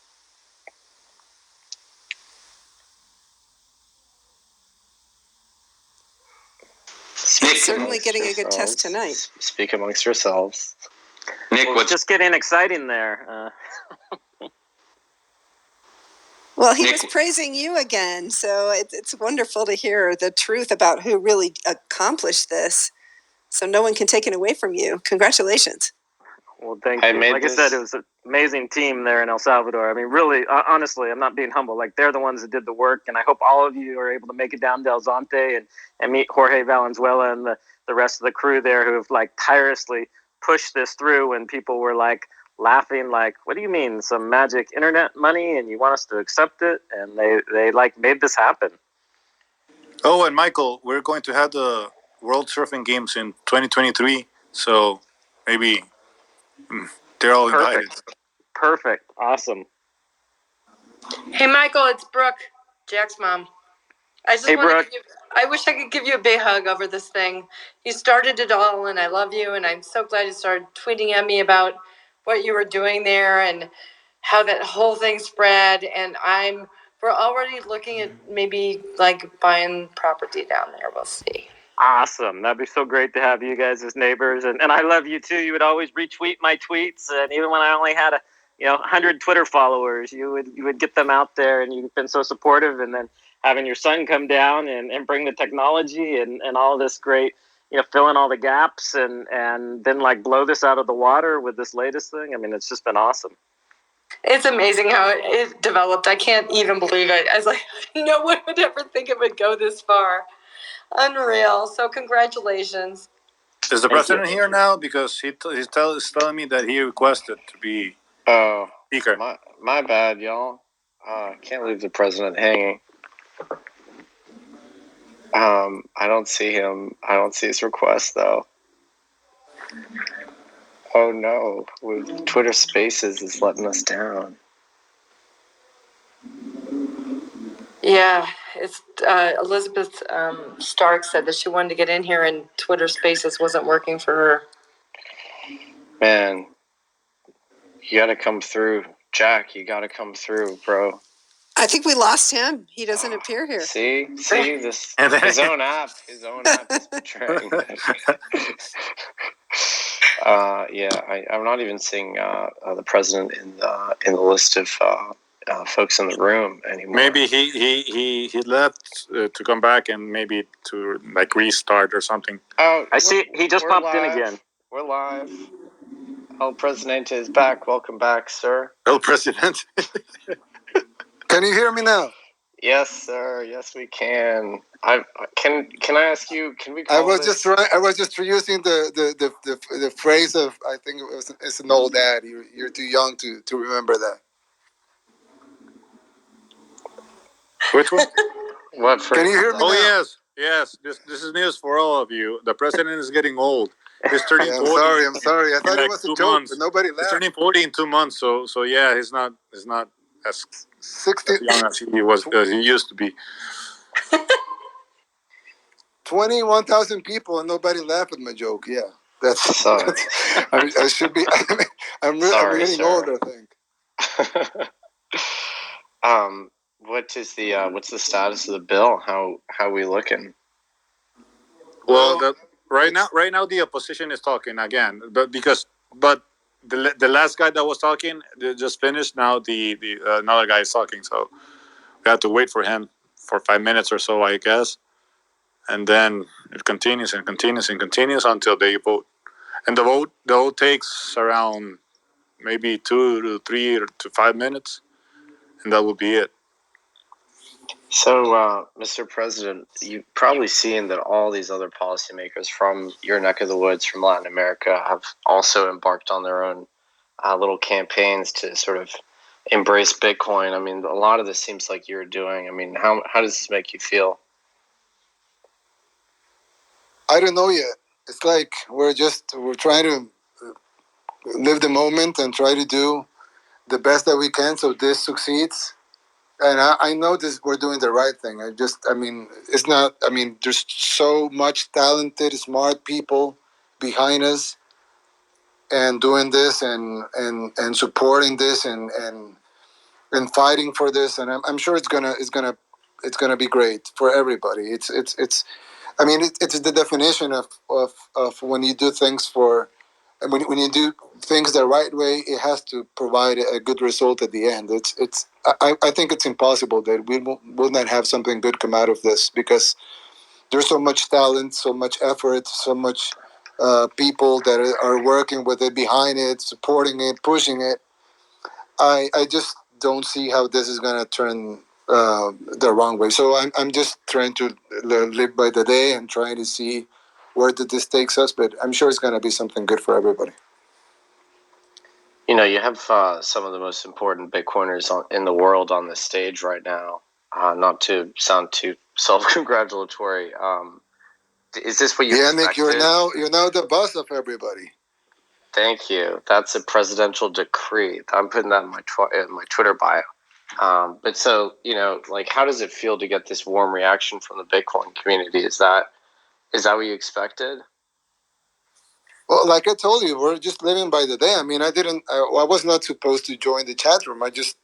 Certainly getting a good test tonight. Speak amongst yourselves. Nick, what's just getting exciting there? Well, he was praising you again, so it's wonderful to hear the truth about who really accomplished this. So no one can take it away from you. Congratulations. Well, thank you. Like I said, it was an amazing team there in El Salvador. I mean, really, honestly, I'm not being humble. Like, they're the ones that did the work, and I hope all of you are able to make it down to El Zonte and meet Jorge Valenzuela and the rest of the crew there who have, like, tirelessly pushed this through when people were, like, laughing, like, what do you mean, some magic internet money and you want us to accept it? And they like, made this happen. Oh, and Michael, we're going to have the World Surfing Games in 2023, so maybe they're all invited. Perfect. Awesome. Hey, Michael, it's Brooke, Jack's mom. I wish I could give you a big hug over this thing. You started it all, and I love you, and I'm so glad you started tweeting at me about what you were doing there and how that whole thing spread. And we're already looking at maybe like buying property down there. We'll see. Awesome. That'd be so great to have you guys as neighbors. And I love you too. You would always retweet my tweets. And even when I only had 100 Twitter followers, you would get them out there, and you've been so supportive. And then having your son come down and bring the technology and all this great, fill in all the gaps and then like blow this out of the water with this latest thing. I mean, it's just been awesome. It's amazing how it developed. I can't even believe it. I was like, no one would ever think it would go this far. Unreal. So congratulations. Is the president here now? Because he's telling me that he requested to be speaker. My bad, y'all. Can't leave the president hanging. I don't see him. I don't see his request, though. Oh, no. Twitter Spaces is letting us down. Yeah, it's Elizabeth Stark said that she wanted to get in here and Twitter Spaces wasn't working for her. Man, you got to come through, Jack. You got to come through, bro. I think we lost him. He doesn't appear here. See this. His own app is betraying. I'm not even seeing the president in the list of folks in the room anymore. Maybe he left to come back and maybe to like restart or something. Oh, I see he just popped live. in again. We're live. El Presidente is back. Welcome back, sir. El President. Can you hear me now? Yes, sir. Yes, we can. Can I ask you? Can we call I was this? just using the phrase of, I think it's an old ad. You're too young to remember that. Which one? What phrase? Can you hear me now? Oh yes. This is news for all of you. The president is getting old. He's turning 40. I'm sorry. I thought it was a joke, but nobody laughed. He's turning 40 in 2 months. So yeah, he's not as 60, young as he was as he used to be. 21,000 people and nobody laughed at my joke. Yeah, that's. Sorry. I should be. I'm getting old, I think. What's the status of the bill? How we looking? Well, right now the opposition is talking again, but the last guy that was talking just finished. Now the another guy is talking, so we have to wait for him for 5 minutes or so, I guess, and then it continues and continues and continues until they vote. And the vote takes around maybe 2 to 3 to 5 minutes, and that will be it. So, Mr. President, you've probably seen that all these other policymakers from your neck of the woods, from Latin America, have also embarked on their own little campaigns to sort of embrace Bitcoin. I mean, a lot of this seems like you're doing. I mean, how does this make you feel? I don't know yet. It's like we're trying to live the moment and try to do the best that we can so this succeeds. And I know this, we're doing the right thing. It's not, there's so much talented, smart people behind us and doing this and supporting this and fighting for this. And I'm sure it's gonna be great for everybody. It's the definition of when you do things and when you do things the right way, it has to provide a good result at the end. I think it's impossible that we will not have something good come out of this, because there's so much talent, so much effort, so much people that are working with it, behind it, supporting it, pushing it. I just don't see how this is going to turn the wrong way. So I'm just trying to live by the day and trying to see where this takes us. But I'm sure it's going to be something good for everybody. You know, you have some of the most important Bitcoiners in the world on the stage right now. Not to sound too self-congratulatory. Is this what you expected? Nick, you're now the boss of everybody. Thank you. That's a presidential decree. I'm putting that in my Twitter bio. But so, like, how does it feel to get this warm reaction from the Bitcoin community? Is that what you expected? Well, like I told you, we're just living by the day. I mean, I was not supposed to join the chat room. I just,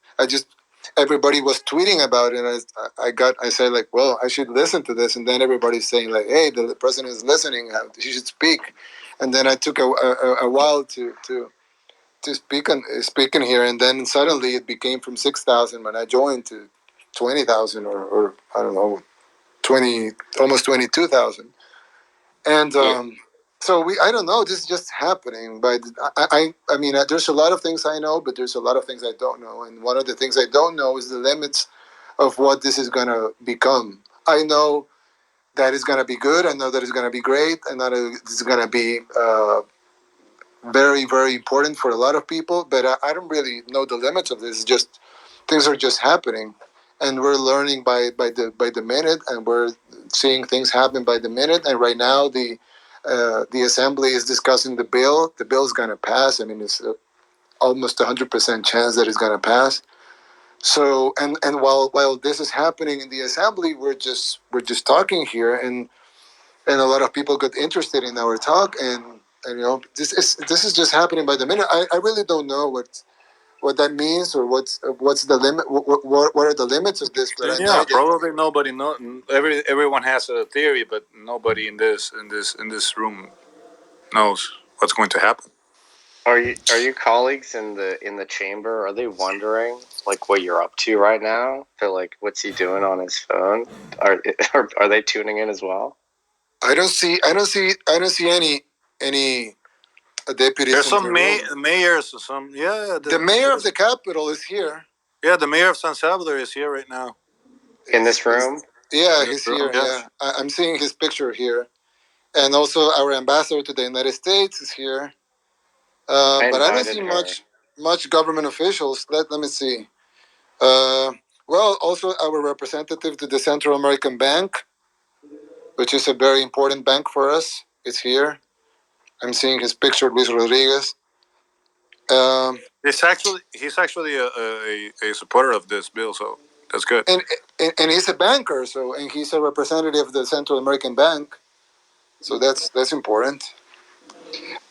everybody was tweeting about it. And I said, like, well, I should listen to this. And then everybody's saying, like, hey, the president is listening. He should speak. And then I took a while to speak in here. And then suddenly it became from 6,000 when I joined to 20,000 or I don't know, almost 22,000. And so I don't know. This is just happening. But I mean, there's a lot of things I know, but there's a lot of things I don't know. And one of the things I don't know is the limits of what this is going to become. I know that it's going to be good. I know that it's going to be great. I know that it's going to be very, very important for a lot of people. But I don't really know the limits of this. It's just things are just happening, and we're learning by the minute, and we're seeing things happen by the minute. And right now, the assembly is discussing the bill. The bill is going to pass. I mean, it's almost 100% chance that it's going to pass. So and while this is happening in the assembly, we're just talking here, and a lot of people got interested in our talk, and this is just happening by the minute. I really don't know what that means, or what's the limit. What are the limits of this? But I know Yeah, that probably nobody know. Everyone has a theory, but nobody in this room knows what's going to happen. Are you colleagues in the chamber? Are they wondering like what you're up to right now? They're like, what's he doing on his phone? Are they tuning in as well? I don't see any deputies. There's in some the room. mayors, The mayor of the capital is here. yeah, the mayor of San Salvador is here right now. In this room? Yeah, In this he's room, here. yes. Yeah, I'm seeing his picture here, and also our ambassador to the United States is here. But I don't see much government officials. Let me see. Uh, well, also our representative to the Central American Bank, which is a very important bank for us, is here. I'm seeing his picture, Luis Rodriguez. Um, He's actually a supporter of this bill, so that's good. and he's a banker, and he's a representative of the Central American Bank, so that's important.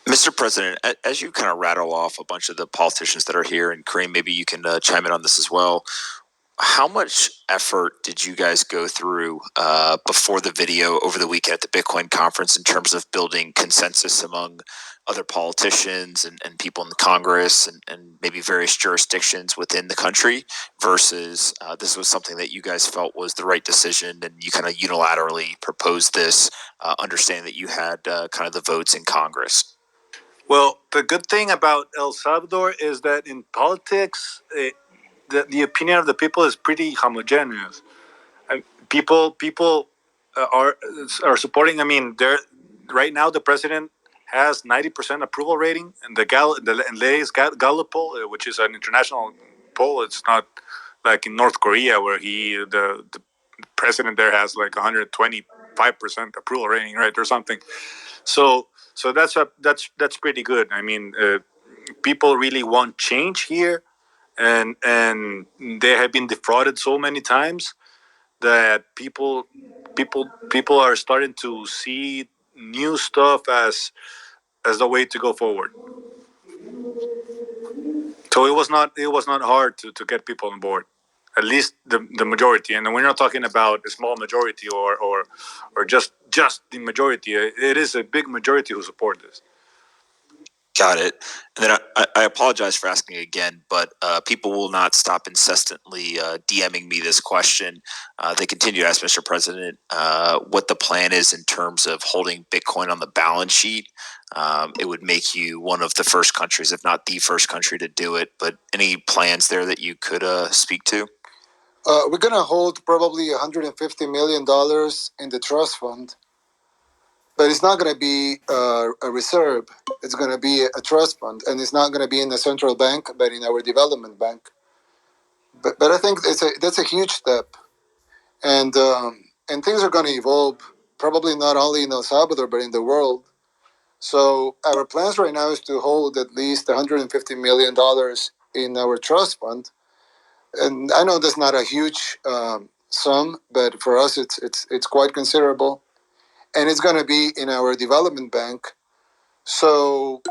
Mr. President, as you kind of rattle off a bunch of the politicians that are here, and Kareem, maybe you can chime in on this as well. How much effort did you guys go through before the video over the weekend at the Bitcoin conference in terms of building consensus among other politicians and people in the Congress and maybe various jurisdictions within the country versus this was something that you guys felt was the right decision and you kind of unilaterally proposed this, understanding that you had kind of the votes in Congress? Well, the good thing about El Salvador is that in politics, the opinion of the people is pretty homogeneous. People are supporting. I mean, right now the president has 90% approval rating, and the latest Gallup poll, which is an international poll, it's not like in North Korea where the president there has like 125% approval rating, right, or something. So that's pretty good. I mean, people really want change here, and they have been defrauded so many times that people are starting to see new stuff as the way to go forward. So it was not hard to get people on board, at least the majority. And we're not talking about a small majority or just the majority. It is a big majority who support this. Got it. And then I apologize for asking again, but people will not stop incessantly DMing me this question. They continue to ask Mr. President what the plan is in terms of holding Bitcoin on the balance sheet. It would make you one of the first countries, if not the first country, to do it. But any plans there that you could speak to? We're gonna hold probably $150 million in the trust fund, but it's not gonna be a reserve. It's gonna be a trust fund, and it's not gonna be in the central bank, but in our development bank. But I think that's a huge step, and things are gonna evolve. Probably not only in El Salvador, but in the world. So our plans right now is to hold at least $150 million in our trust fund, and I know that's not a huge sum, but for us it's quite considerable, and it's going to be in our development bank. So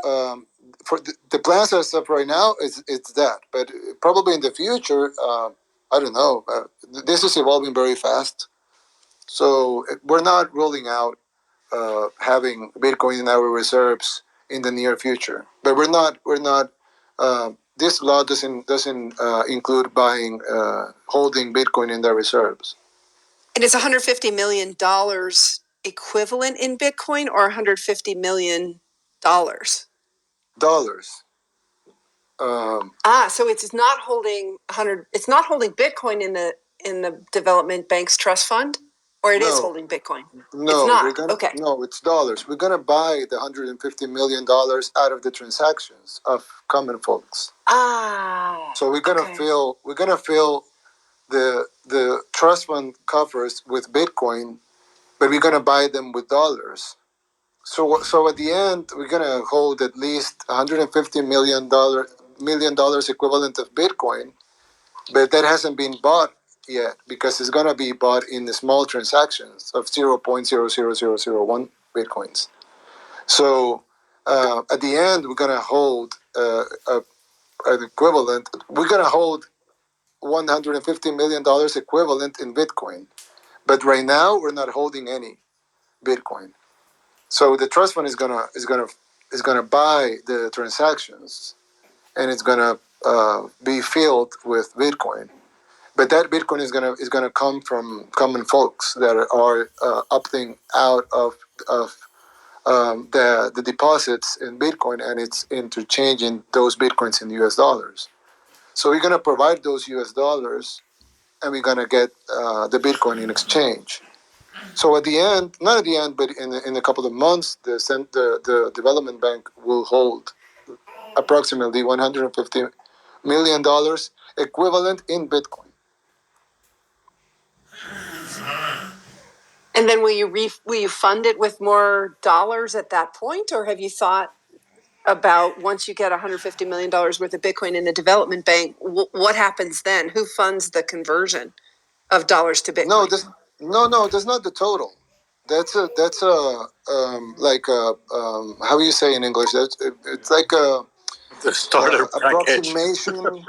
for the plans as of right now, it's that, but probably in the future, I don't know. This is evolving very fast, so we're not ruling out having Bitcoin in our reserves in the near future. But we're not. This law doesn't include buying holding Bitcoin in their reserves. And it's $150 million equivalent in Bitcoin, or $150 million dollars. So it's not holding 100. It's not holding Bitcoin in the development bank's trust fund, or it is holding Bitcoin. No, it's not. Okay. No, it's dollars. We're gonna buy the $150 million out of the transactions of common folks. So we're gonna fill the trust fund coffers with Bitcoin, but we're gonna buy them with dollars. So at the end, we're gonna hold at least $150 million equivalent of Bitcoin, but that hasn't been bought yet because it's going to be bought in the small transactions of 0.00001 bitcoins. So at the end, we're going to hold an equivalent. We're going to hold $150 million equivalent in Bitcoin. But right now, we're not holding any Bitcoin. So the trust fund is gonna buy the transactions, and it's gonna be filled with Bitcoin. But that Bitcoin is gonna come from common folks that are opting out of the deposits in Bitcoin, and it's interchanging those Bitcoins in US dollars. So we're gonna provide those US dollars, and we're gonna get the Bitcoin in exchange. So at the end, not at the end, but in a couple of months, the development bank will hold approximately $150 million equivalent in Bitcoin. And then will you fund it with more dollars at that point, or have you thought about once you get $150 million worth of Bitcoin in the development bank, what happens then? Who funds the conversion of dollars to Bitcoin? No, that's not the total. That's like a how do you say in English? It's like a The starter package. approximation.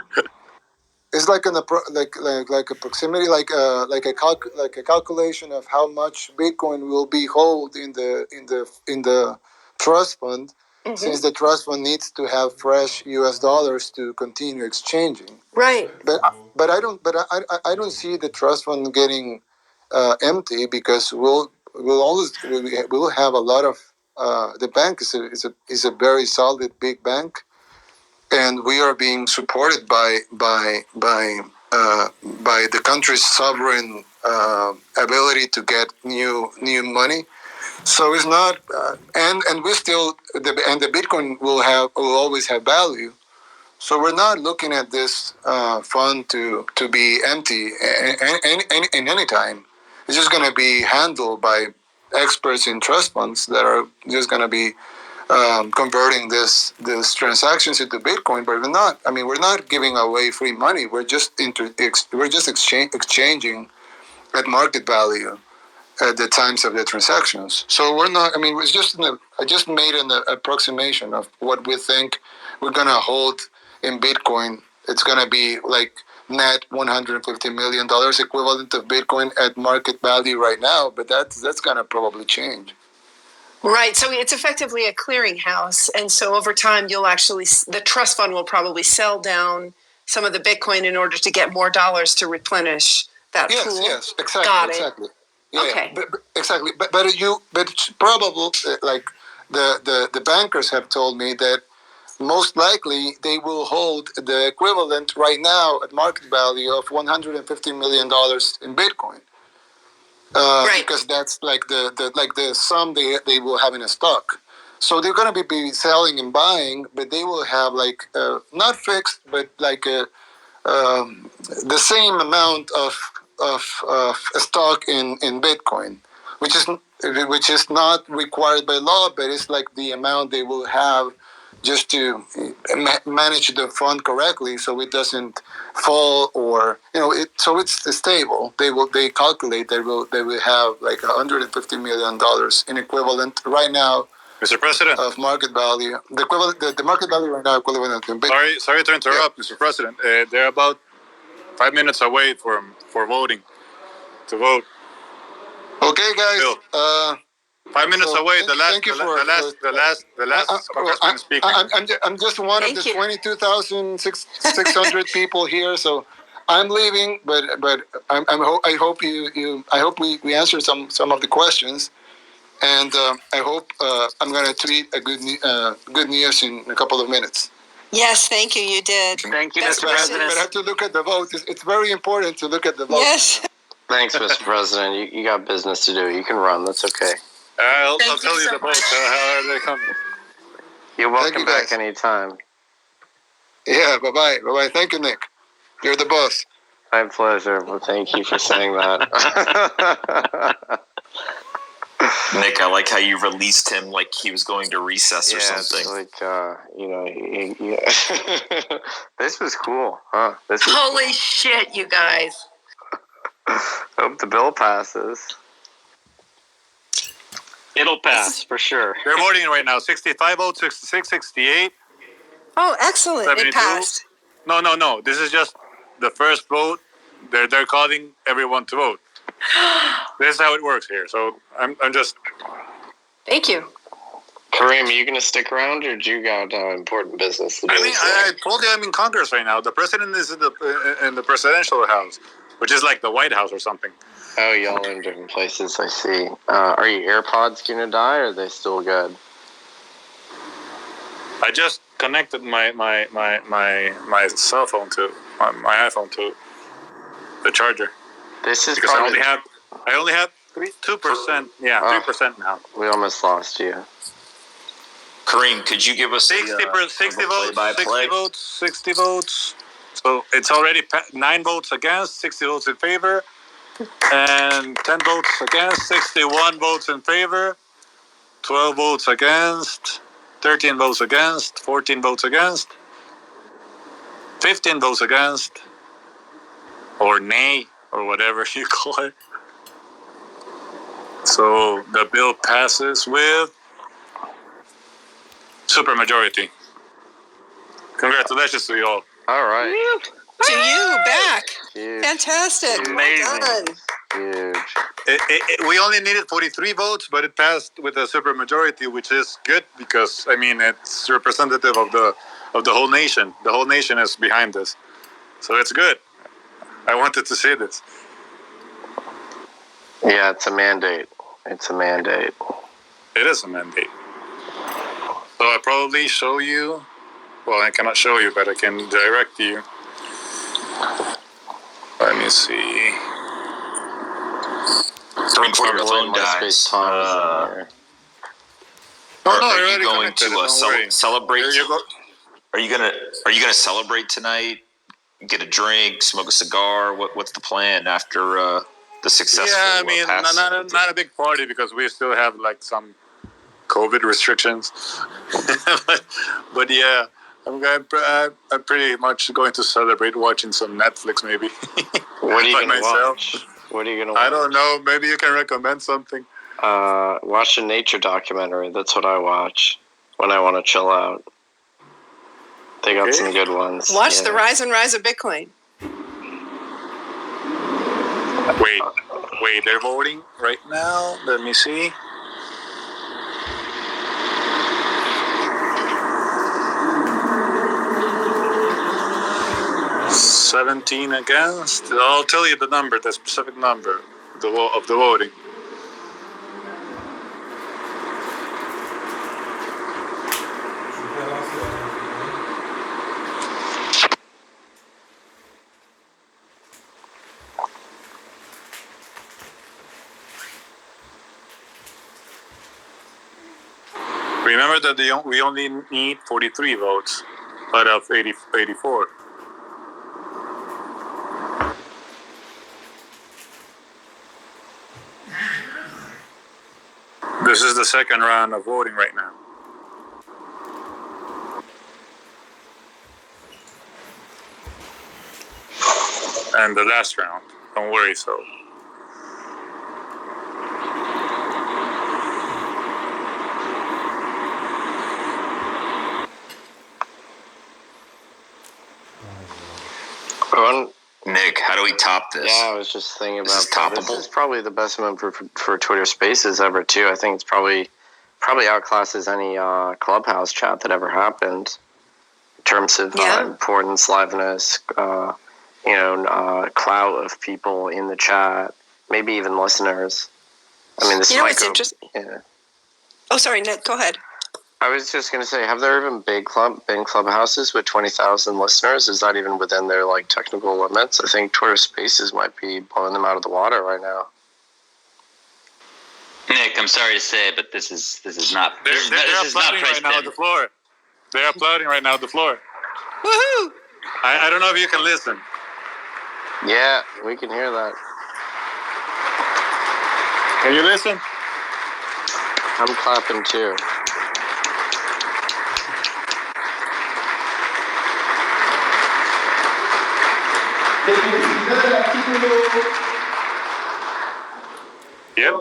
It's like like a proximity, like a calculation of how much Bitcoin will be held in the trust fund, since the trust fund needs to have fresh US dollars to continue exchanging. Right. But I don't see the trust fund getting empty, because we'll have a lot of the bank is a very solid big bank, and we are being supported by the country's sovereign ability to get new money. So it's not, and we still the Bitcoin will always have value. So we're not looking at this fund to be empty in any time. It's just going to be handled by experts in trust funds that are just going to be converting this transactions into Bitcoin. But we're not. I mean, we're not giving away free money. We're just exchanging at market value at the times of the transactions. So we're not. I mean, it's just I just made an approximation of what we think we're gonna hold in Bitcoin. It's gonna be like net $150 million equivalent of Bitcoin at market value right now. But that's gonna probably change. Right. So it's effectively a clearinghouse. And so over time, the trust fund will probably sell down some of the Bitcoin in order to get more dollars to replenish that pool. Yes, exactly. Got it. Exactly. Yeah, okay. But exactly. But it's probable, like the bankers have told me that most likely they will hold the equivalent right now at market value of $150 million in Bitcoin. Right. Because that's like the sum they will have in a stock. So they're going to be selling and buying, but they will have like not fixed, but like the same amount of stock in Bitcoin, which is not required by law, but it's like the amount they will have just to manage the fund correctly, so it doesn't fall, or so it's stable. They calculate they will have like $150 million in equivalent right now, Mr. President, of market value. The equivalent, the market value right now equivalent in Bitcoin. sorry to interrupt, Mr. President. They're about 5 minutes away for voting. To vote. Okay, guys. Bill. 5 minutes away. The last congressman speaking. I'm just one of the 22,600 people here, so I'm leaving. But I hope we answered some of the questions, and I hope I'm going to tweet a good news in a couple of minutes. Yes, thank you. You did. Thank you, Best Mr. President. But I have to look at the vote. It's very important to look at the vote. Yes. Thanks, Mr. President. You got business to do. You can run. That's okay. I'll tell you the votes. How are they coming? You're welcome back anytime. Yeah, bye-bye. Thank you, Nick. You're the boss. My pleasure. Well, thank you for saying that. Nick, I like how you released him like he was going to recess or something. It's like, this was cool, huh? Holy shit, you guys. Hope the bill passes. It'll pass for sure. They're voting right now. 65 votes, 66, 68. Oh, excellent. 72. It passed. No. This is just the first vote. They're calling everyone to vote. This is how it works here. So I'm just. Thank you. Kareem, are you going to stick around, or do you got important business to do? I told you I'm in Congress right now. The president is in the presidential house, which is like the White House or something. Oh, y'all are in different places. I see. Are your AirPods going to die, or are they still good? I just connected my cell phone to my iPhone to the charger. This is because probably... I only have 2%. Yeah, 3% now. We almost lost you. Kareem, could you give us 60 votes, 60 play-by-play? votes, 60 votes. So it's already 9 votes against, 60 votes in favor, and 10 votes against, 61 votes in favor, 12 votes against, 13 votes against, 14 votes against, 15 votes against, or nay, or whatever you call it. So the bill passes with supermajority. Congratulations to you all. All right. To you, back. Huge. Fantastic. Amazing. Well done. Huge. We only needed 43 votes, but it passed with a supermajority, which is good because it's representative of the whole nation. The whole nation is behind this, so it's good. I wanted to say this. Yeah, it's a mandate. It's a mandate. It is a mandate. So I probably show you. Well, I cannot show you, but I can direct you. Let me see. Before your phone dies, I are you going to celebrate? Are you gonna celebrate tonight? Get a drink, smoke a cigar. What's the plan after the successful? Yeah, not a big party because we still have like some COVID restrictions. but yeah, I'm pretty much going to celebrate watching some Netflix maybe. What are you going to watch? What are you going to watch? I don't know. Maybe you can recommend something. Watch a nature documentary. That's what I watch when I want to chill out. They got some good ones. Watch the rise and rise of Bitcoin. Wait, they're voting right now. Let me see. $17 against. I'll tell you the specific number of the voting. Remember that we only need 43 votes out of 84. This is the second round of voting right now. And the last round. Don't worry, so. Nick, how do we top this? Yeah, I was just thinking about this. Toppable? This is probably the best one for Twitter Spaces ever, too. I think it's probably outclasses any Clubhouse chat that ever happened in terms of importance, liveness, clout of people in the chat, maybe even listeners. I mean, this it's interesting. Yeah. Oh, sorry, Nick, go ahead. I was just going to say, have there even been clubhouses with 20,000 listeners? Is that even within their technical limits? I think Twitter Spaces might be blowing them out of the water right now. Nick, I'm sorry to say, but this is not. They're applauding right now at the floor. They're applauding right now at the floor. Woohoo! I don't know if you can listen. Yeah, we can hear that. Can you listen? I'm clapping too. Yep.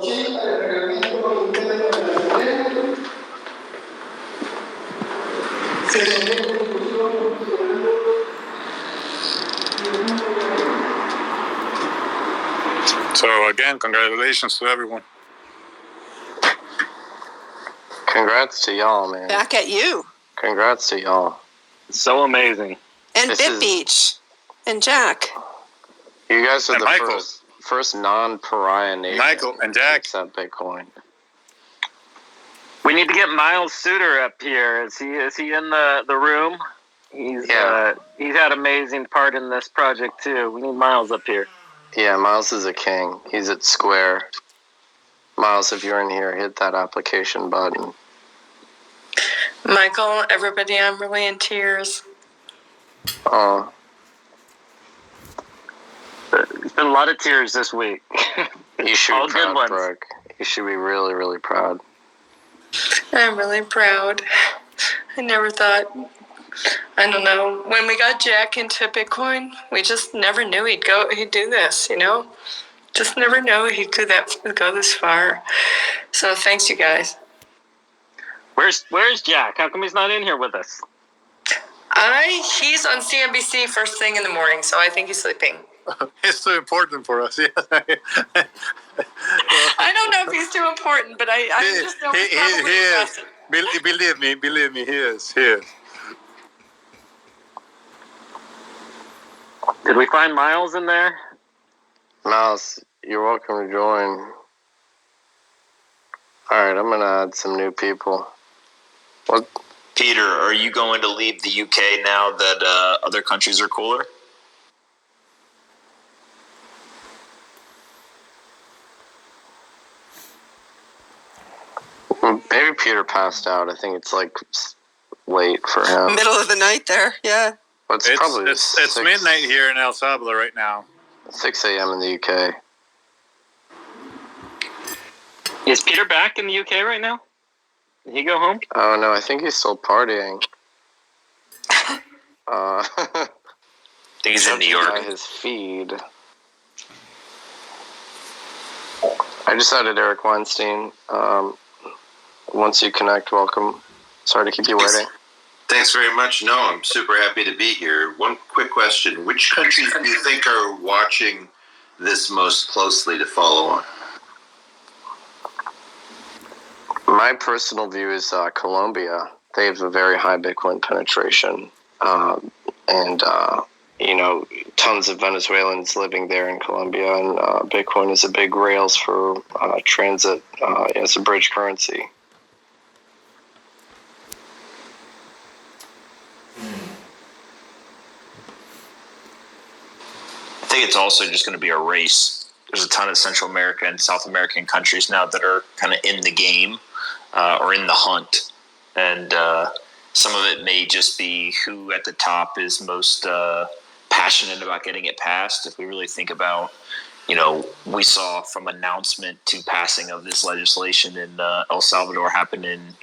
So again, congratulations to everyone. Congrats to y'all, man. Back at you. Congrats to y'all. So amazing. And Bit Beach. And Jack. You guys are And the Michael. first non-pariah nation. Michael and Jack. Except Bitcoin. We need to get Miles Suter up here. Is he in the room? He's had amazing part in this project too. We need Miles up here. Yeah, Miles is a king. He's at Square. Miles, if you're in here, hit that application button. Michael, everybody, I'm really in tears. Oh, There's been a lot of tears this week. you should All be good proud, ones. Brooke. You should be really, really proud. I'm really proud. I never thought, I don't know, when we got Jack into Bitcoin, we just never knew he'd do this, you know? Just never knew he'd go this far. So thanks, you guys. Where's Jack? How come he's not in here with us? He's on CNBC first thing in the morning, so I think he's sleeping. It's so important for us. Yeah. I don't know if he's too important, but I just know he's probably he is. exhausted. Believe me, he is. He is. Did we find Miles in there? Miles, you're welcome to join. Alright, I'm gonna add some new people. What? Peter, are you going to leave the UK now that other countries are cooler? Maybe Peter passed out. I think it's like late for him. Middle of the night there, yeah. But It's midnight here in El Salvador right now. 6 a.m. in the UK. Is Peter back in the UK right now? Did he go home? Oh no, I think he's still partying. I think he's in New York. By his feed. I just added Eric Weinstein. Once you connect, welcome. Sorry to keep you waiting. Thanks very much. No, I'm super happy to be here. One quick question. Which countries do you think are watching this most closely to follow on? My personal view is Colombia. They have a very high Bitcoin penetration. And tons of Venezuelans living there in Colombia. And Bitcoin is a big rails for transit as a bridge currency. I think it's also just going to be a race. There's a ton of Central America and South American countries now that are kind of in the game or in the hunt. And some of it may just be who at the top is most passionate about getting it passed. If we really think about, we saw from announcement to passing of this legislation in El Salvador happen in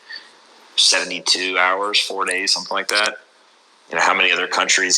72 hours, 4 days, something like that. How many other countries